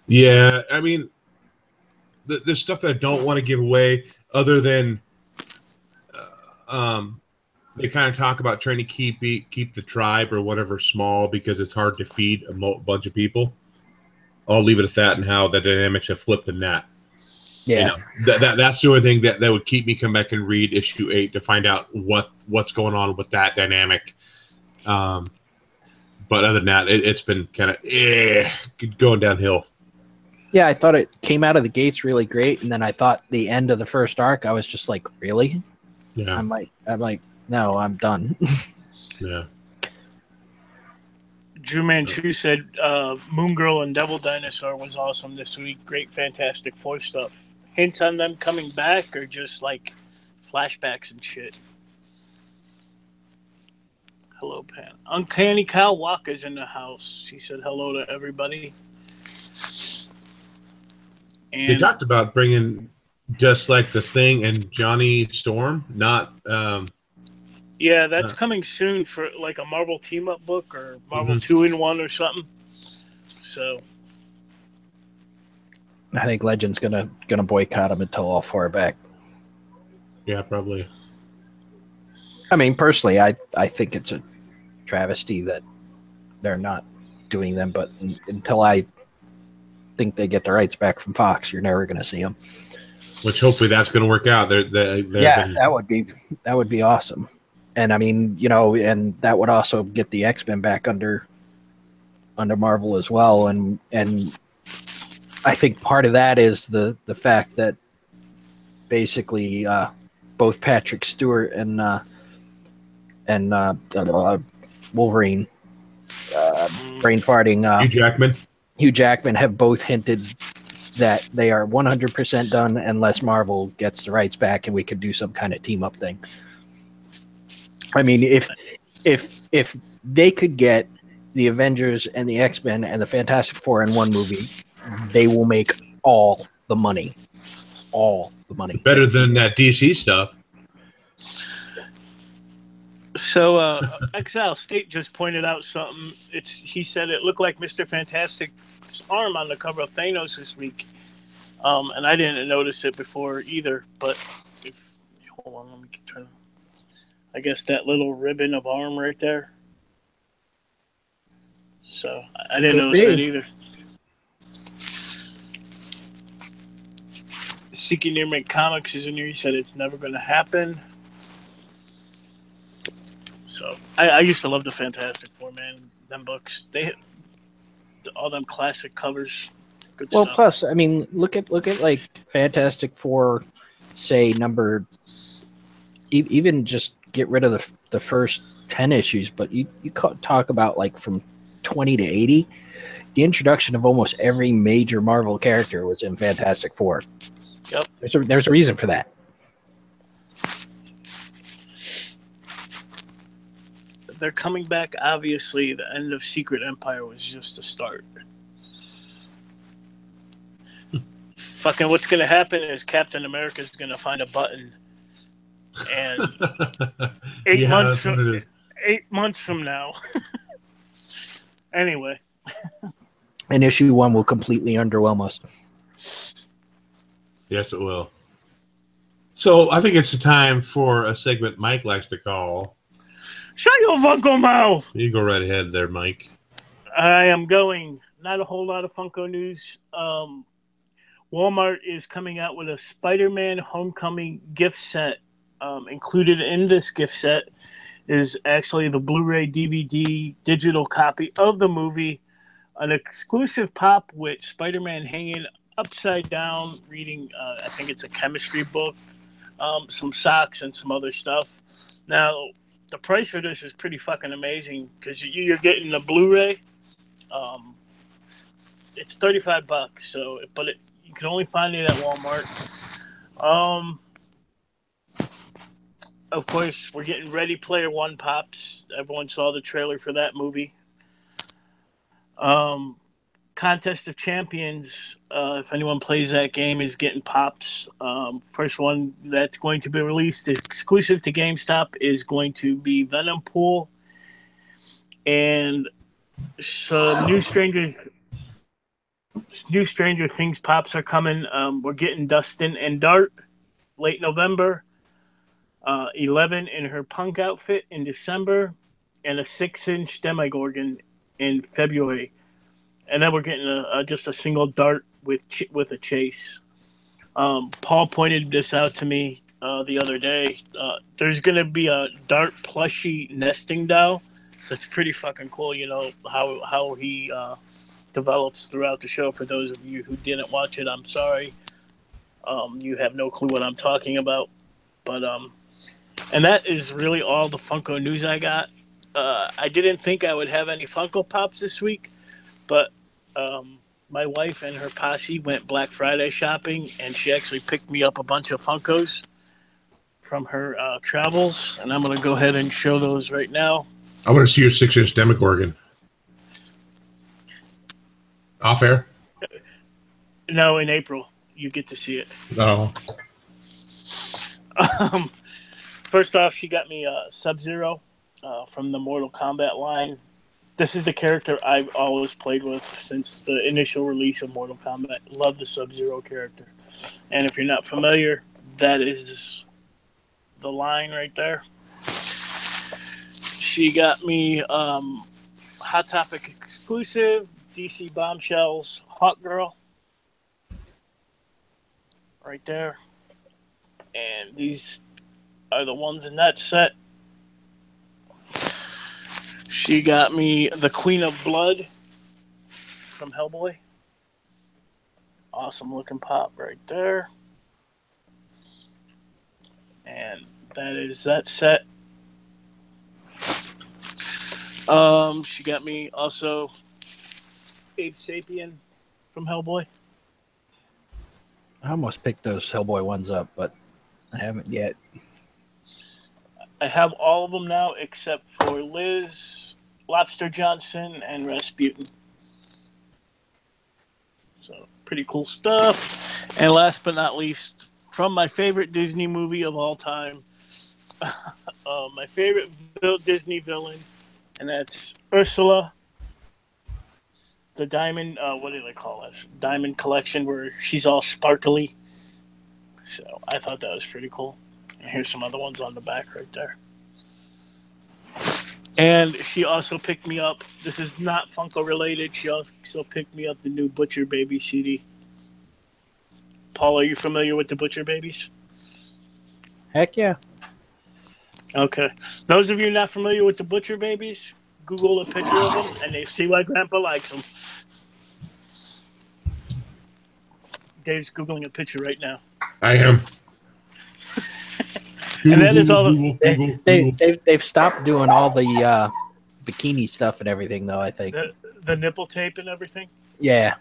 Yeah, I mean, there's stuff that I don't want to give away, other than they kind of talk about trying to keep the tribe or whatever small because it's hard to feed a bunch of people. I'll leave it at that, and how the dynamics have flipped in that. Yeah, that's the only thing that would keep me come back and read issue 8 to find out what's going on with that dynamic. But other than that, it's been kind of going downhill. Yeah, I thought it came out of the gates really great, and then I thought the end of the first arc, I was just like, really? Yeah. I'm like, no, I'm done. Yeah. Drew Manchu said Moon Girl and Devil Dinosaur was awesome this week. Great Fantastic Four stuff. Hints on them coming back, or just like flashbacks and shit? Hello, Pan. Uncanny Kyle Walker's in the house. He said hello to everybody. And They talked about bringing just like the Thing and Johnny Storm, not. Yeah, that's coming soon for like a Marvel team-up book or Marvel 2-in-1 or something. So I think Legend's gonna boycott him until all 4 are back. Yeah, probably. I mean, personally, I think it's a travesty that they're not doing them, but until I think they get the rights back from Fox, you're never going to see them. Which hopefully that's going to work out. That would be awesome. And I mean, and that would also get the X-Men back under Marvel as well. And I think part of that is the fact that basically both Patrick Stewart and Wolverine, brain farting, Hugh Jackman have both hinted that they are 100% done unless Marvel gets the rights back and we could do some kind of team up thing. I mean, if they could get the Avengers and the X-Men and the Fantastic Four in one movie, they will make all the money. All the money. Better than that DC stuff. So Exile State just pointed out something. He said it looked like Mr. Fantastic's arm on the cover of Thanos this week. And I didn't notice it before either. But hold on, let me turn. I guess that little ribbon of arm right there. So I didn't notice it either. Seeking Near Make Comics is in here. He said it's never going to happen. So I used to love the Fantastic Four, man. Them books, all them classic covers. Good stuff. Plus, I mean, look at like Fantastic Four, say number. Even just get rid of the first 10 issues, but you talk about like from 20 to 80. The introduction of almost every major Marvel character was in Fantastic Four. Yep. There's a reason for that. They're coming back. Obviously, the end of Secret Empire was just a start. Fucking what's going to happen is Captain America's going to find a button. And 8 months from now. Anyway. And issue 1 will completely underwhelm us. Yes, it will. So I think it's the time for a segment Mike likes to call. Shut your Funko mouth! You go right ahead there, Mike. I am going. Not a whole lot of Funko news. Walmart is coming out with a Spider-Man Homecoming gift set. Included in this gift set is actually the Blu-ray DVD digital copy of the movie, an exclusive pop with Spider-Man hanging upside down, reading, I think it's a chemistry book, some socks, and some other stuff. Now, the price for this is pretty fucking amazing because you're getting the Blu-ray. It's $35, you can only find it at Walmart. Of course, we're getting Ready Player One pops. Everyone saw the trailer for that movie. Contest of Champions, if anyone plays that game, is getting pops. First one that's going to be released exclusive to GameStop is going to be Venom Pool. And some new Stranger Things pops are coming. We're getting Dustin and Dart late November. 11 in her punk outfit in December, and a 6-inch Demogorgon in February. And then we're getting just a single Dart with a chase. Paul pointed this out to me the other day. There's going to be a Dart plushie nesting doll. That's pretty fucking cool. You know how he develops throughout the show. For those of you who didn't watch it, I'm sorry. You have no clue what I'm talking about. But and that is really all the Funko news I got. I didn't think I would have any Funko Pops this week, but my wife and her posse went Black Friday shopping, and she actually picked me up a bunch of Funkos from her travels, and I'm going to go ahead and show those right now. I want to see your 6-inch Demogorgon. Off air? No, in April. You get to see it. No. First off, she got me Sub-Zero from the Mortal Kombat line. This is the character I've always played with since the initial release of Mortal Kombat. Love the Sub-Zero character. And if you're not familiar, that is the line right there. She got me Hot Topic exclusive DC Bombshells Hawk Girl. Right there. And these are the ones in that set. She got me the Queen of Blood from Hellboy. Awesome looking pop right there. And that is that set. She got me also Ape Sapien from Hellboy. I almost picked those Hellboy ones up, but I haven't yet. I have all of them now except for Liz, Lobster Johnson, and Rasputin. So, pretty cool stuff. And last but not least, from my favorite Disney movie of all time, my favorite Disney villain, and that's Ursula, the Diamond, what do they call this? Diamond Collection, where she's all sparkly. So, I thought that was pretty cool. And here's some other ones on the back right there. And she also picked me up. This is not Funko related. She also picked me up the new Butcher Baby CD. Paul, are you familiar with the Butcher Babies? Heck yeah. Okay. Those of you not familiar with the Butcher Babies, Google a picture of them and they see why Grandpa likes them. Dave's Googling a picture right now. I am. And that is all. They've stopped doing all the bikini stuff and everything, though. I think the nipple tape and everything. Yeah.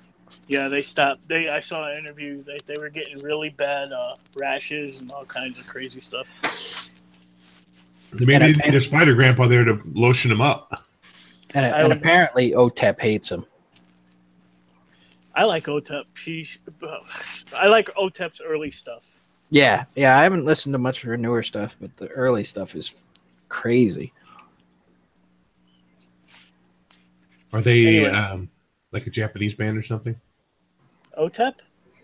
Yeah, they stopped. I saw an interview. They were getting really bad rashes and all kinds of crazy stuff. Maybe they need a spider grandpa there to lotion him up. And apparently OTEP hates him. I like OTEP. I like OTEP's early stuff. Yeah, I haven't listened to much of her newer stuff, but the early stuff is crazy. Are they like a Japanese band or something? OTEP?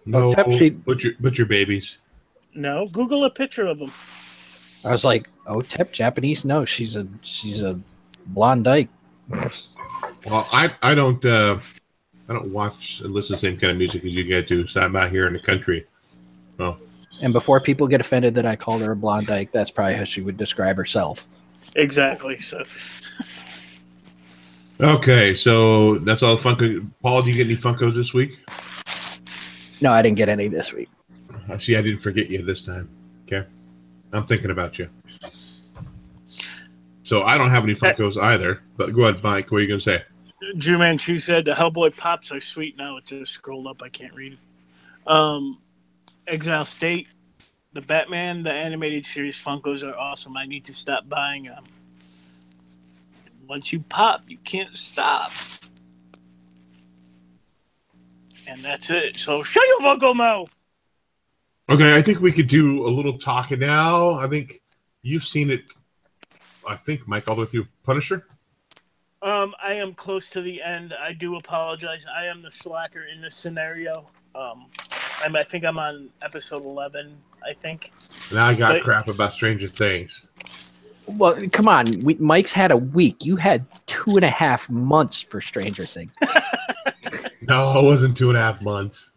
No, OTEP, Butcher Babies. No, Google a picture of them. I was like, OTEP Japanese? No, she's a blonde dyke. Well, I don't watch and listen to the same kind of music as you guys do. So I'm out here in the country. Oh. And before people get offended that I called her a blonde dyke, that's probably how she would describe herself. Exactly. So. Okay, so that's all the Funko. Paul, do you get any Funkos this week? No, I didn't get any this week. I see. I didn't forget you this time. Okay, I'm thinking about you. So I don't have any Funkos either. But go ahead, Mike. What are you going to say? Drew Manchu said the Hellboy Pops are sweet now. It just scrolled up. I can't read it. Exile State, the Batman, the animated series Funkos are awesome. I need to stop buying them. Once you pop, you can't stop. And that's it. So shut your Funko mouth. Okay, I think we could do a little talking now. I think you've seen it. I think, Mike, all the way through Punisher. I am close to the end. I do apologize. I am the slacker in this scenario. I think I'm on episode 11, I think. Now I got crap about Stranger Things. Well, come on. Mike's had a week. You had 2.5 months for Stranger Things. No, it wasn't 2.5 months.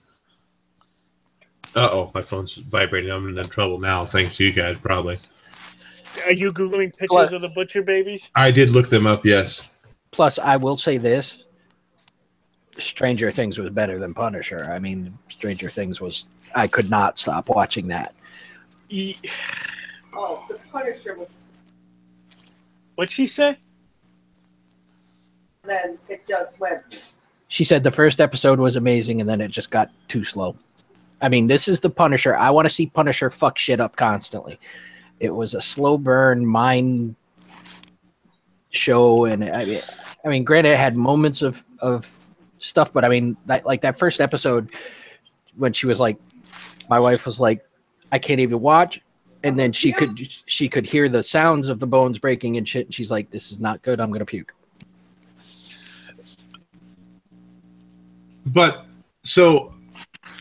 Uh-oh, my phone's vibrating. I'm in trouble now, thanks to you guys, probably. Are you Googling pictures of the Butcher Babies? I did look them up, yes. Plus, I will say this. Stranger Things was better than Punisher. I mean, Stranger Things was... I could not stop watching that. Oh, the Punisher was... What'd she say? Then it just went... She said the first episode was amazing, and then it just got too slow. I mean, this is the Punisher. I want to see Punisher fuck shit up constantly. It was a slow burn mind show, and I mean, granted, it had moments of stuff, but I mean, like that first episode when she was like, my wife was like, I can't even watch, and then she could hear the sounds of the bones breaking and shit, and she's like, this is not good. I'm gonna puke. But so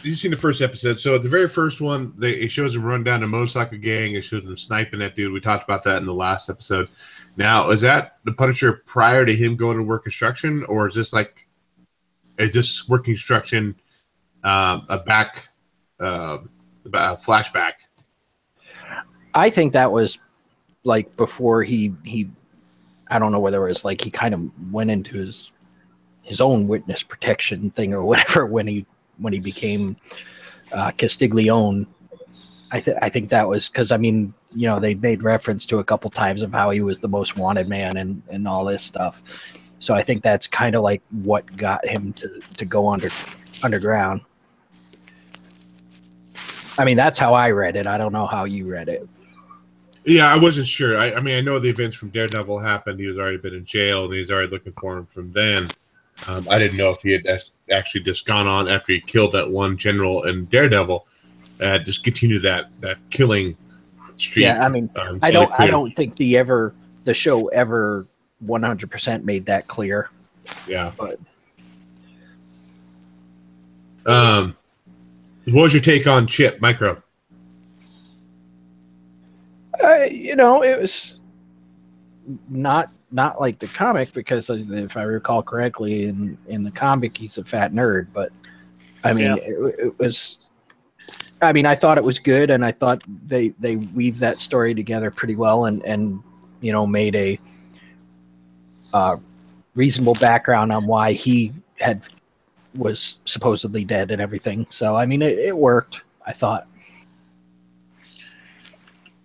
you've seen the first episode. So at the very first one, it shows him run down a motorcycle gang. It shows him sniping that dude. We talked about that in the last episode. Now, is that the Punisher prior to him going to work construction, or is this like work construction a flashback? I think that was like before he I don't know whether it was like he kind of went into his own witness protection thing or whatever when he became Castiglione. I think that was because, I mean, you know, they made reference to a couple times of how he was the most wanted man and all this stuff. So I think that's kind of like what got him to go underground. I mean, that's how I read it. I don't know how you read it. Yeah, I wasn't sure. I mean, I know the events from Daredevil happened. He was already been in jail, and he's already looking for him from then. I didn't know if he had actually just gone on after he killed that one general in Daredevil, just continue that killing streak. Yeah, I mean, I don't think the show ever 100% made that clear. Yeah. But what was your take on Chip Micro? you know, it was not like the comic, because if I recall correctly, in the comic he's a fat nerd. But I mean, it was. I mean, I thought it was good, and I thought they weaved that story together pretty well, and you know, made a reasonable background on why he was supposedly dead and everything. So I mean, it worked, I thought.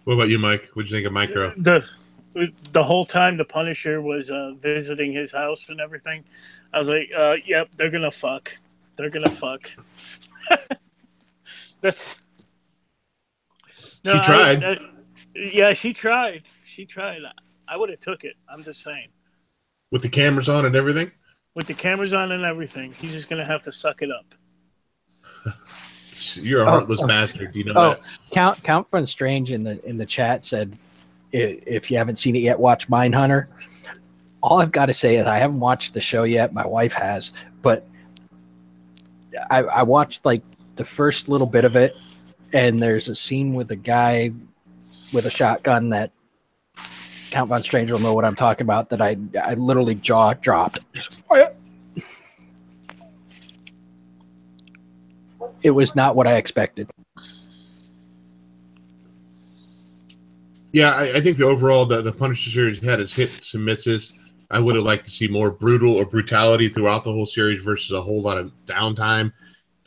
What about you, Mike? What'd you think of Micro? The whole time the Punisher was visiting his house and everything, I was like, yep, they're gonna fuck. They're gonna fuck. That's. No, she tried. Yeah, she tried. She tried. I would have took it. I'm just saying. With the cameras on and everything? With the cameras on and everything. He's just gonna have to suck it up. You're a heartless bastard. Do you know that? Count Fun Strange in the chat said, if you haven't seen it yet, watch Mindhunter. All I've got to say is I haven't watched the show yet. My wife has, but I watched like the first little bit of it, and there's a scene with a guy with a shotgun that Count Von Strange will know what I'm talking about, that I literally jaw dropped. It was not what I expected. Yeah, I think the overall the Punisher series had its hits and misses. I would have liked to see more brutality throughout the whole series versus a whole lot of downtime,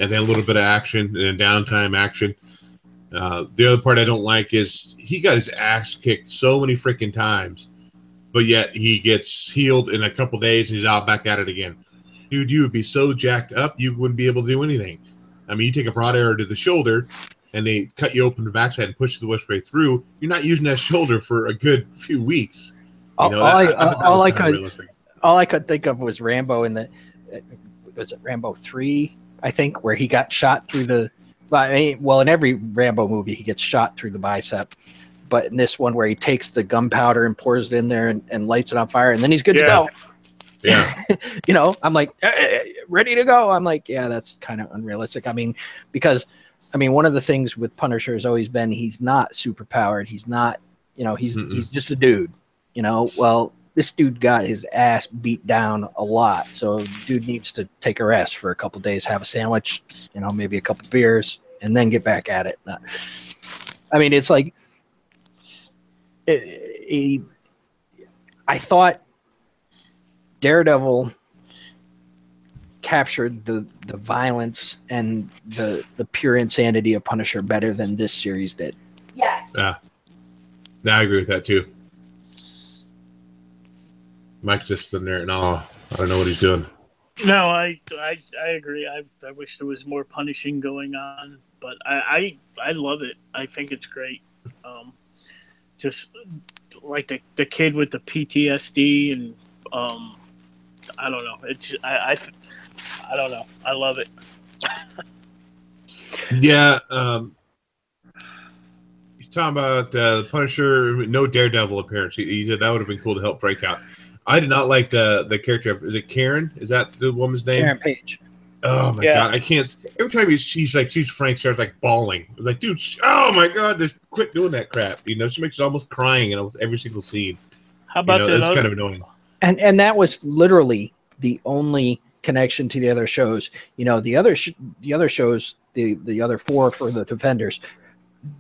and then a little bit of action and then downtime action. The other part I don't like is he got his ass kicked so many freaking times, but yet he gets healed in a couple days and he's out back at it again. Dude, you would be so jacked up you wouldn't be able to do anything. I mean, you take a broad arrow to the shoulder and they cut you open the backside and push the whip way through. You're not using that shoulder for a good few weeks. You know, all I could think of was Rambo was it Rambo 3, I think, where he got shot through the. Well, in every Rambo movie, he gets shot through the bicep. But in this one, where he takes the gunpowder and pours it in there and lights it on fire, and then he's good to go. Yeah. You know, I'm like, ready to go. I'm like, yeah, that's kind of unrealistic. I mean, because, one of the things with Punisher has always been he's not super powered. He's not, he's just a dude, Well, this dude got his ass beat down a lot. So dude needs to take a rest for a couple of days, have a sandwich, maybe a couple of beers, and then get back at it. It's like, I thought Daredevil captured the violence and the pure insanity of Punisher better than this series did. Yes. Yeah, I agree with that too. Mike's just in there and I don't know what he's doing. No, I agree. I wish there was more punishing going on, but I love it. I think it's great. Just like the kid with the PTSD and I don't know. It's I don't know. I love it. Yeah. He's talking about the Punisher, no Daredevil appearance. He said that would have been cool to help break out. I did not like the character. Is it Karen? Is that the woman's name? Karen Page. Oh my god, I can't. Every time he sees Frank, starts like bawling. I was like, dude, oh my god, just quit doing that crap. She makes it almost crying in almost every single scene. How about that? It's kind of annoying. And that was literally the only connection to the other shows. The other shows, the other four for the Defenders,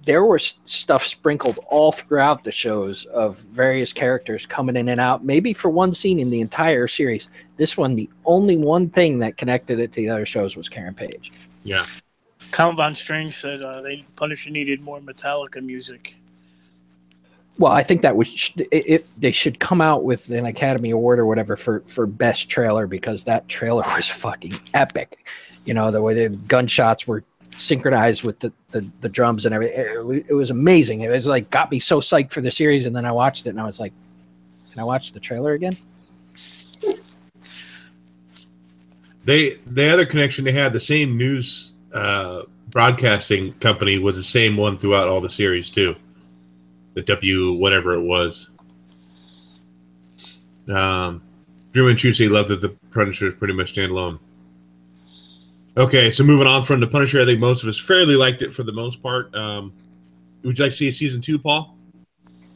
there was stuff sprinkled all throughout the shows of various characters coming in and out, maybe for one scene in the entire series. This one, the only one thing that connected it to the other shows was Karen Page. Yeah. Count Von Strange said Punisher needed more Metallica music. Well, I think that they should come out with an Academy Award or whatever for best trailer, because that trailer was fucking epic. The way the gunshots were synchronized with the drums and everything. It was amazing. It was like got me so psyched for the series, and then I watched it and I was like, can I watch the trailer again? The other connection they had, the same news broadcasting company was the same one throughout all the series too. The W whatever it was. Drew and Chusey loved that the Punisher is pretty much standalone. Okay, so moving on from the Punisher, I think most of us fairly liked it for the most part. Would you like to see season 2, Paul?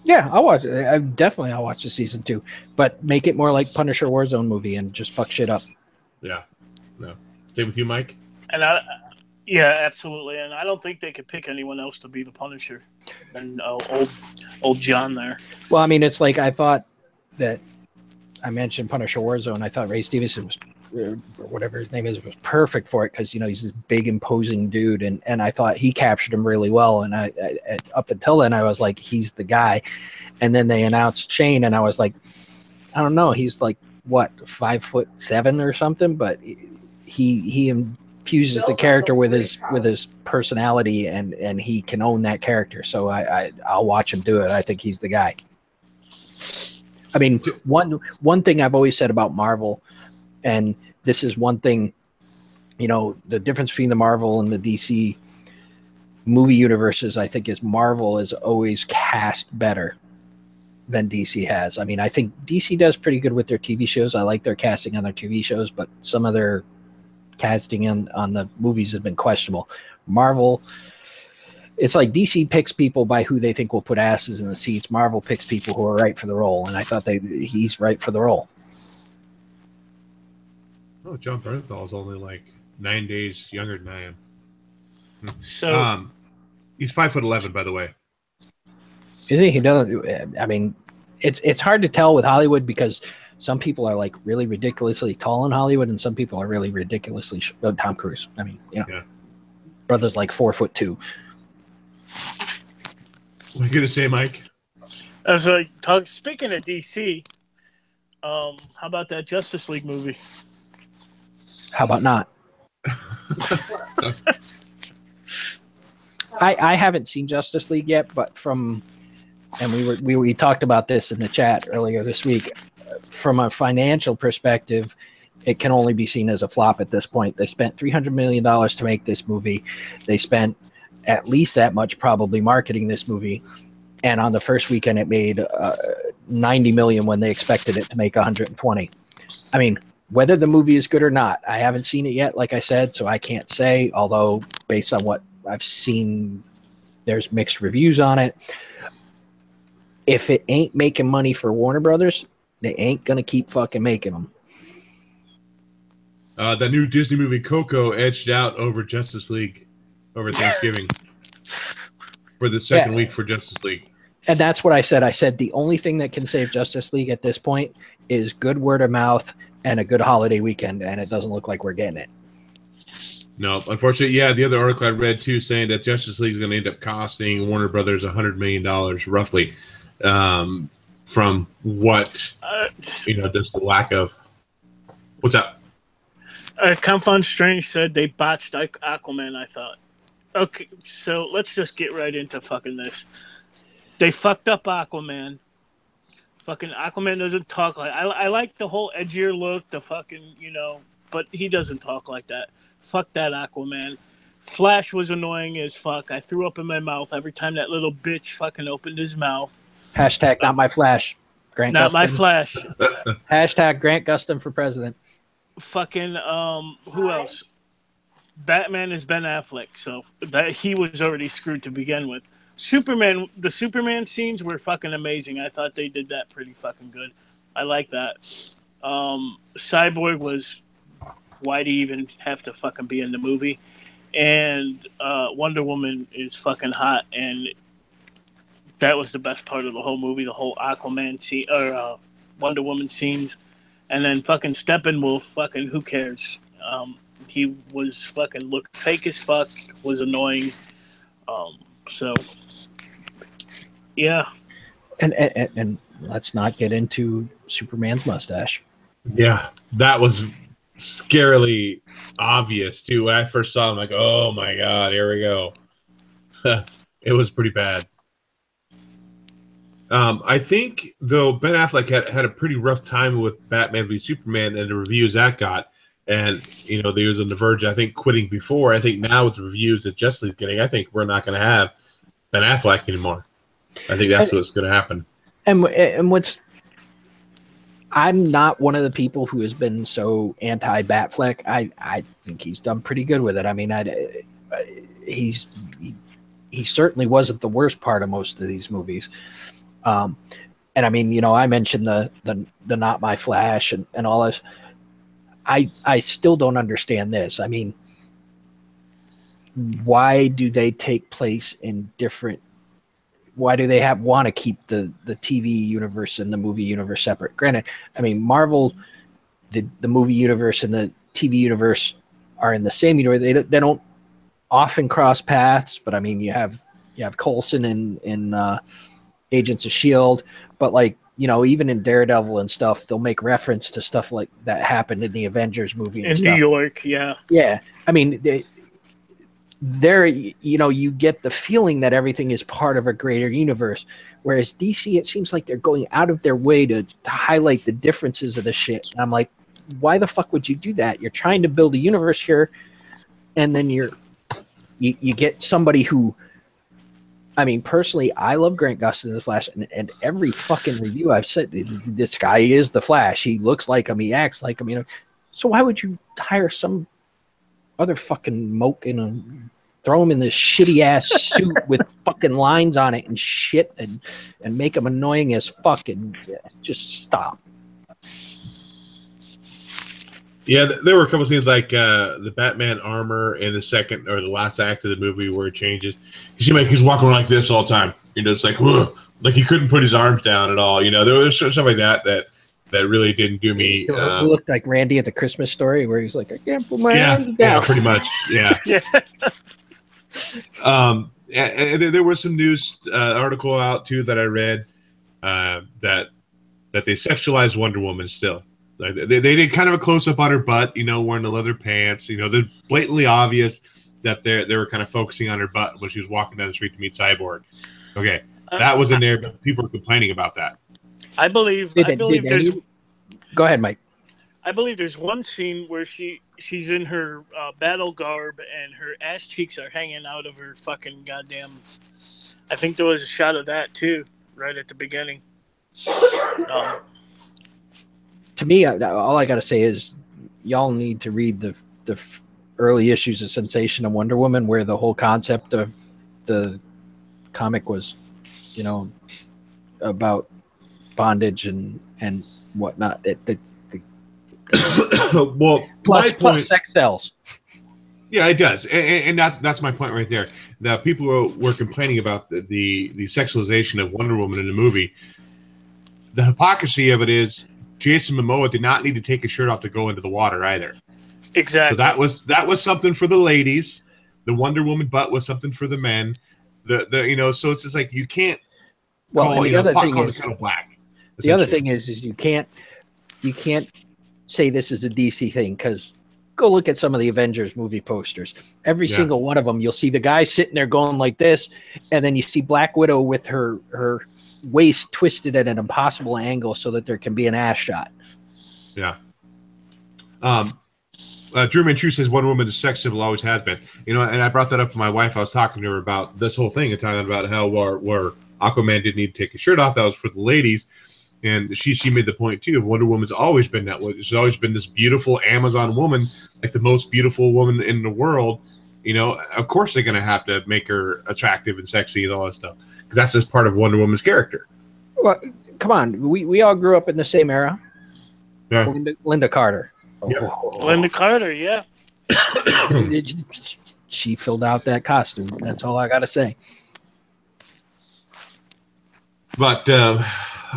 Yeah, I'll watch it. I'll watch the season 2, but make it more like Punisher Warzone movie and just fuck shit up. Yeah, no. Same with you, Mike. And yeah, absolutely. And I don't think they could pick anyone else to be the Punisher than old John there. Well, I mean, it's like I thought that I mentioned Punisher Warzone. I thought Ray Stevenson was, or whatever his name is, was perfect for it because he's this big imposing dude, and I thought he captured him really well. And I up until then I was like, he's the guy. And then they announced Shane, and I was like, I don't know, he's like what, 5'7" or something, but he infuses the character with his personality, and he can own that character. So I'll watch him do it. I think he's the guy. I mean, one thing I've always said about Marvel, and this is one thing, the difference between the Marvel and the DC movie universes, I think, is Marvel is always cast better than DC has. I mean, I think DC does pretty good with their TV shows. I like their casting on their TV shows, but some of their casting on the movies has been questionable. Marvel, it's like DC picks people by who they think will put asses in the seats. Marvel picks people who are right for the role, and I thought he's right for the role. Oh, John Bernthal is only like 9 days younger than I am. So he's 5'11", by the way. Is he? He doesn't. I mean, it's hard to tell with Hollywood because some people are like really ridiculously tall in Hollywood, and some people are really ridiculously Tom Cruise. I mean, Yeah. Brother's like 4'2". What are you gonna say, Mike? I was like, speaking of DC, how about that Justice League movie? How about not? I haven't seen Justice League yet, but we talked about this in the chat earlier this week. From a financial perspective, it can only be seen as a flop at this point. They spent $300 million to make this movie. They spent at least that much probably marketing this movie, and on the first weekend it made $90 million when they expected it to make $120. I mean, whether the movie is good or not, I haven't seen it yet, like I said, so I can't say, although based on what I've seen, there's mixed reviews on it. If it ain't making money for Warner Brothers, they ain't gonna keep fucking making them. The new Disney movie Coco edged out over Justice League over Thanksgiving for the second week for Justice League. And that's what I said. I said the only thing that can save Justice League at this point is good word of mouth and a good holiday weekend, and it doesn't look like we're getting it. No, unfortunately, yeah, the other article I read, too, saying that Justice League is going to end up costing Warner Brothers $100 million, roughly, from what, just the lack of... What's up? Confound Strange said they botched Aquaman, I thought. Okay, so let's just get right into fucking this. They fucked up Aquaman. Fucking Aquaman doesn't talk like... I like the whole edgier look, the fucking, but he doesn't talk like that. Fuck that Aquaman. Flash was annoying as fuck. I threw up in my mouth every time that little bitch fucking opened his mouth. Hashtag not my Flash. Grant Not Gustin. my Flash. Hashtag Grant Gustin for president. Fucking, who else? Batman is Ben Affleck, so that he was already screwed to begin with. Superman, the Superman scenes were fucking amazing. I thought they did that pretty fucking good. I like that. Cyborg was, why'd he even have to fucking be in the movie? And Wonder Woman is fucking hot, and that was the best part of the whole movie, the whole Aquaman scene, or Wonder Woman scenes. And then fucking Steppenwolf, fucking who cares? He was fucking looked fake as fuck, was annoying. So, yeah. And let's not get into Superman's mustache. Yeah, that was scarily obvious too. When I first saw him, like, oh my god, here we go. It was pretty bad. I think though Ben Affleck had a pretty rough time with Batman v Superman and the reviews that got, and he was on the verge of, I think, quitting before. I think now with the reviews that Justice League's getting, I think we're not going to have Ben Affleck anymore. I think that's what's going to happen. And what's I'm not one of the people who has been so anti-Batfleck. I think he's done pretty good with it. I mean, he certainly wasn't the worst part of most of these movies. And I mean, I mentioned the Not My Flash and all this. I still don't understand this. I mean, why do they take place in different? Why do they want to keep the TV universe and the movie universe separate? Granted, I mean, Marvel, the movie universe and the TV universe are in the same universe. They don't often cross paths, but I mean, you have Coulson in Agents of S.H.I.E.L.D., but like, even in Daredevil and stuff, they'll make reference to stuff like that happened in the Avengers movie and stuff. New York, yeah. Yeah. I mean, you get the feeling that everything is part of a greater universe, whereas DC, it seems like they're going out of their way to highlight the differences of the shit. And I'm like, why the fuck would you do that? You're trying to build a universe here, and then you get somebody who, I mean, personally, I love Grant Gustin in The Flash, and every fucking review I've said, this guy is the Flash. He looks like him. He acts like him. So why would you hire some other fucking moke and throw him in this shitty ass suit with fucking lines on it and shit and make him annoying as fuck and just stop. Yeah, there were a couple scenes like the Batman armor in the second or the last act of the movie where it changes. He's walking around like this all the time. It's like, ugh, like he couldn't put his arms down at all. There was stuff like that really didn't do me. He looked like Randy at the Christmas Story, where he's like, I can't put my arms down. Yeah, pretty much. Yeah. Yeah. And there was some news article out too that I read that they sexualized Wonder Woman still. Like they did kind of a close up on her butt, wearing the leather pants. They're blatantly obvious that they were kind of focusing on her butt when she was walking down the street to meet Cyborg. Okay, that was in there, but people were complaining about that. I believe there's. Go ahead, Mike. I believe there's one scene where she's in her battle garb and her ass cheeks are hanging out of her fucking goddamn. I think there was a shot of that too, right at the beginning. To me, all I got to say is y'all need to read the early issues of Sensation and Wonder Woman, where the whole concept of the comic was, about bondage and whatnot. Well, plus sex sells. Yeah, it does, and that's my point right there. Now, people were complaining about the sexualization of Wonder Woman in the movie. The hypocrisy of it is Jason Momoa did not need to take his shirt off to go into the water either. Exactly. So that was something for the ladies. The Wonder Woman butt was something for the men. So it's just like you can't. Well, the other thing is kind of black. The other thing is you can't say this is a DC thing, because go look at some of the Avengers movie posters. Every single one of them, you'll see the guy sitting there going like this, and then you see Black Widow with her waist twisted at an impossible angle so that there can be an ass shot. Yeah. Drew Manchu says Wonder Woman is sex symbol, always has been. And I brought that up to my wife. I was talking to her about this whole thing and talking about how where Aquaman didn't need to take his shirt off. That was for the ladies. And she made the point too of Wonder Woman's always been that way. She's always been this beautiful Amazon woman, like the most beautiful woman in the world. Of course they're going to have to make her attractive and sexy and all that stuff, because that's just part of Wonder Woman's character. Well, come on, we all grew up in the same era. Yeah. Linda Carter. Yeah. Linda Carter, yeah. She filled out that costume. That's all I got to say. But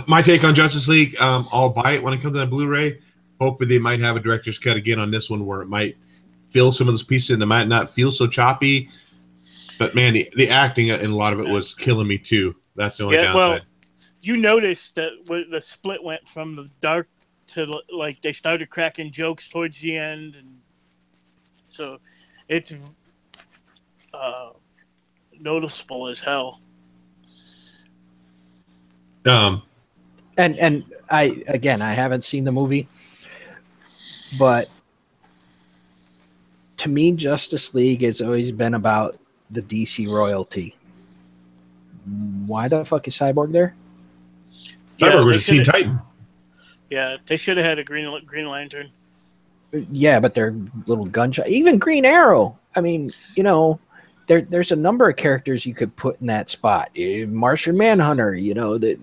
my take on Justice League, I'll buy it when it comes on Blu-ray. Hopefully they might have a director's cut again on this one where it might fill some of those pieces and it might not feel so choppy. But, man, the acting in a lot of it was killing me, too. That's the only downside. Well, you noticed that the split went from the dark to like they started cracking jokes towards the end, and so it's noticeable as hell. And I haven't seen the movie, but to me, Justice League has always been about the DC royalty. Why the fuck is Cyborg there? Cyborg was a Teen Titan. Yeah, they should have had a Green Lantern. Yeah, but they're little gunshot. Even Green Arrow. I mean, you know, there's a number of characters you could put in that spot. Martian Manhunter, you know, the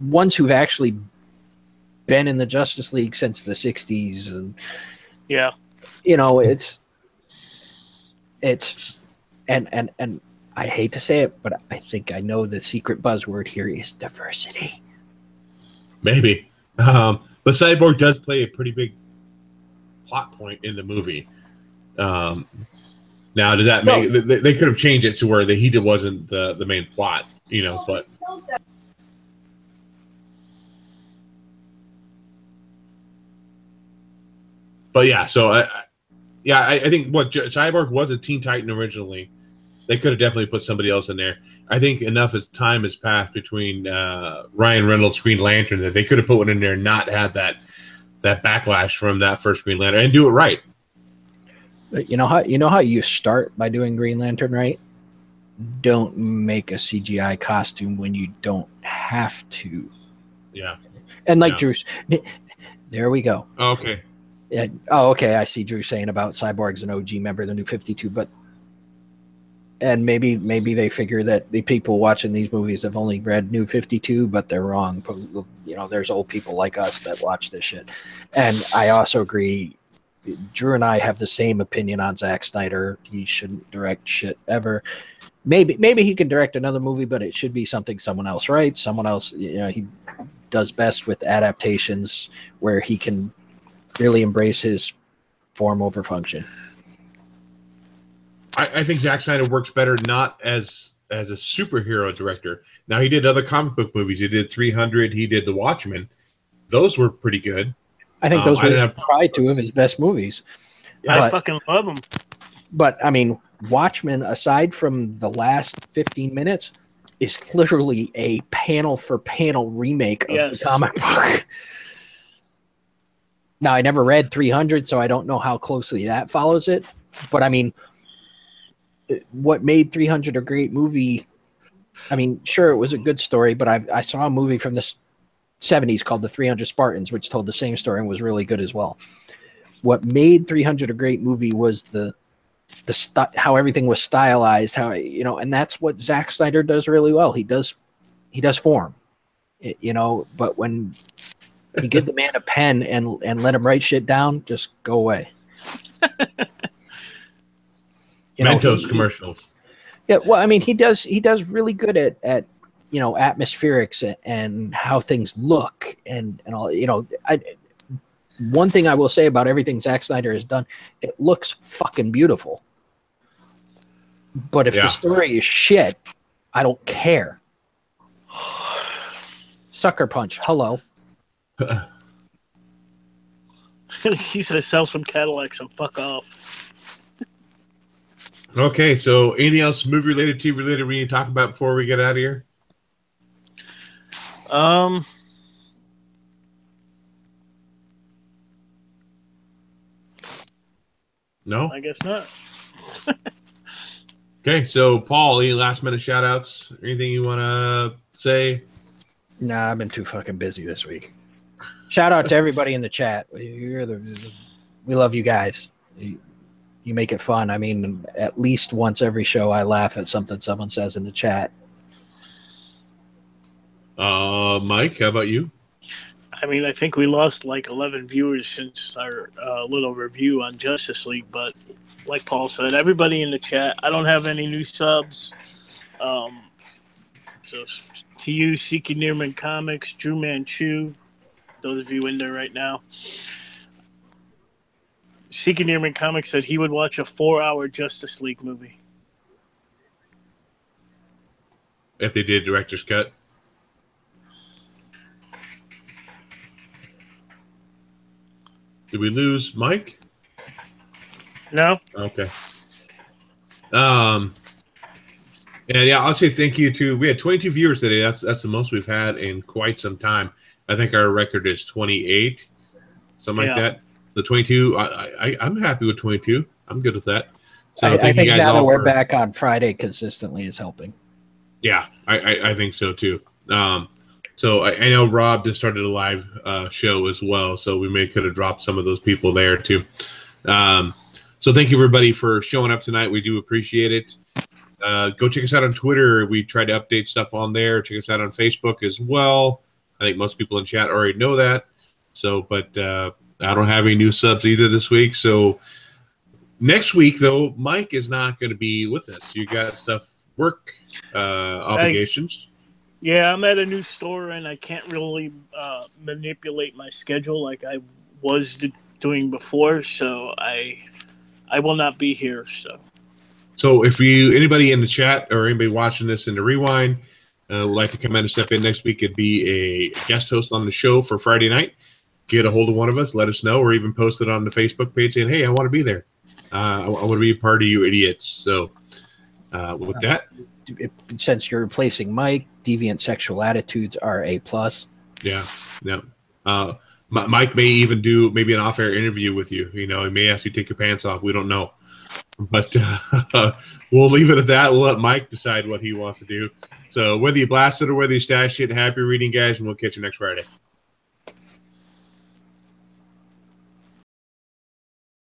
ones who've actually been in the Justice League since the 60s. And, yeah. You know, it's and I hate to say it, but I think I know the secret buzzword here is diversity. Maybe. But Cyborg does play a pretty big plot point in the movie. Now, does that make... No. They could have changed it to where he wasn't the main plot, you know, but... But yeah, so I think Cyborg was a Teen Titan originally. They could have definitely put somebody else in there. I think enough as time has passed between Ryan Reynolds' Green Lantern that they could have put one in there and not had that backlash from that first Green Lantern and do it right. But you know how you start by doing Green Lantern right? Don't make a CGI costume when you don't have to. Yeah. And like Drew, there we go. Oh, okay. Yeah. Oh, okay. I see Drew saying about Cyborg's an OG member of the New 52, and maybe they figure that the people watching these movies have only read New 52, but they're wrong. You know, there's old people like us that watch this shit. And I also agree. Drew and I have the same opinion on Zack Snyder. He shouldn't direct shit ever. Maybe he can direct another movie, but it should be something someone else writes. Someone else, you know, he does best with adaptations where he can really embrace his form over function. I think Zack Snyder works better not as a superhero director. Now, he did other comic book movies. He did 300. He did The Watchmen. Those were pretty good. I think those were probably two of his best movies. Yeah, I fucking love them. But, I mean, Watchmen, aside from the last 15 minutes, is literally a panel-for-panel remake of the comic book. Now, I never read 300, so I don't know how closely that follows it. But, I mean, what made 300 a great movie, I mean, sure, it was a good story, but I saw a movie from the 70s called The 300 Spartans, which told the same story and was really good as well. What made 300 a great movie was how everything was stylized, how, you know, and that's what Zack Snyder does really well. He does form, you know, but when you give the man a pen and let him write shit down, just go away. You know, Mentos commercials. Yeah, well, I mean, he does really good at you know, atmospherics and how things look and all. You know, one thing I will say about everything Zack Snyder has done, it looks fucking beautiful. But if the story is shit, I don't care. Sucker Punch. Hello. He's gonna sell some Cadillacs and fuck off. Okay, so anything else movie related, TV related we need to talk about before we get out of here? No? I guess not. Okay, so Paul, any last minute shout outs? Anything you want to say? Nah, I've been too fucking busy this week. Shout out to everybody in the chat. We love you guys. You make it fun. I mean, at least once every show I laugh at something someone says in the chat. Mike, how about you? I mean, I think we lost like 11 viewers since our little review on Justice League, but like Paul said, everybody in the chat, I don't have any new subs. So to you, Seeking Nearman Comics, Drew Manchu, those of you in there right now. Seeking Nearman Comics said he would watch a 4-hour Justice League movie. If they did director's cut? Did we lose Mike? No. Okay. And yeah, I'll say thank you to. We had 22 viewers today. That's the most we've had in quite some time. I think our record is 28, something like that. The 22. I'm happy with 22. I'm good with that. So I thank you think guys now all that we're for, back on Friday consistently is helping. Yeah, I think so too. So I know Rob just started a live show as well, so we could have dropped some of those people there too. So thank you everybody for showing up tonight. We do appreciate it. Go check us out on Twitter. We try to update stuff on there. Check us out on Facebook as well. I think most people in chat already know that. So, but I don't have any new subs either this week. So next week, though, Mike is not going to be with us. You got work obligations. Yeah, I'm at a new store and I can't really manipulate my schedule like I was doing before. So I will not be here. So if anybody in the chat or anybody watching this in the rewind would like to come in and step in next week and be a guest host on the show for Friday night, get a hold of one of us, let us know, or even post it on the Facebook page saying, hey, I want to be there. I want to be a part of you idiots. So with that. Since you're replacing Mike, deviant sexual attitudes are A+. Yeah. Mike may even do maybe an off-air interview with you. You know, he may ask you to take your pants off. We don't know. But we'll leave it at that. We'll let Mike decide what he wants to do. So whether you blast it or whether you stash it, happy reading, guys, and we'll catch you next Friday.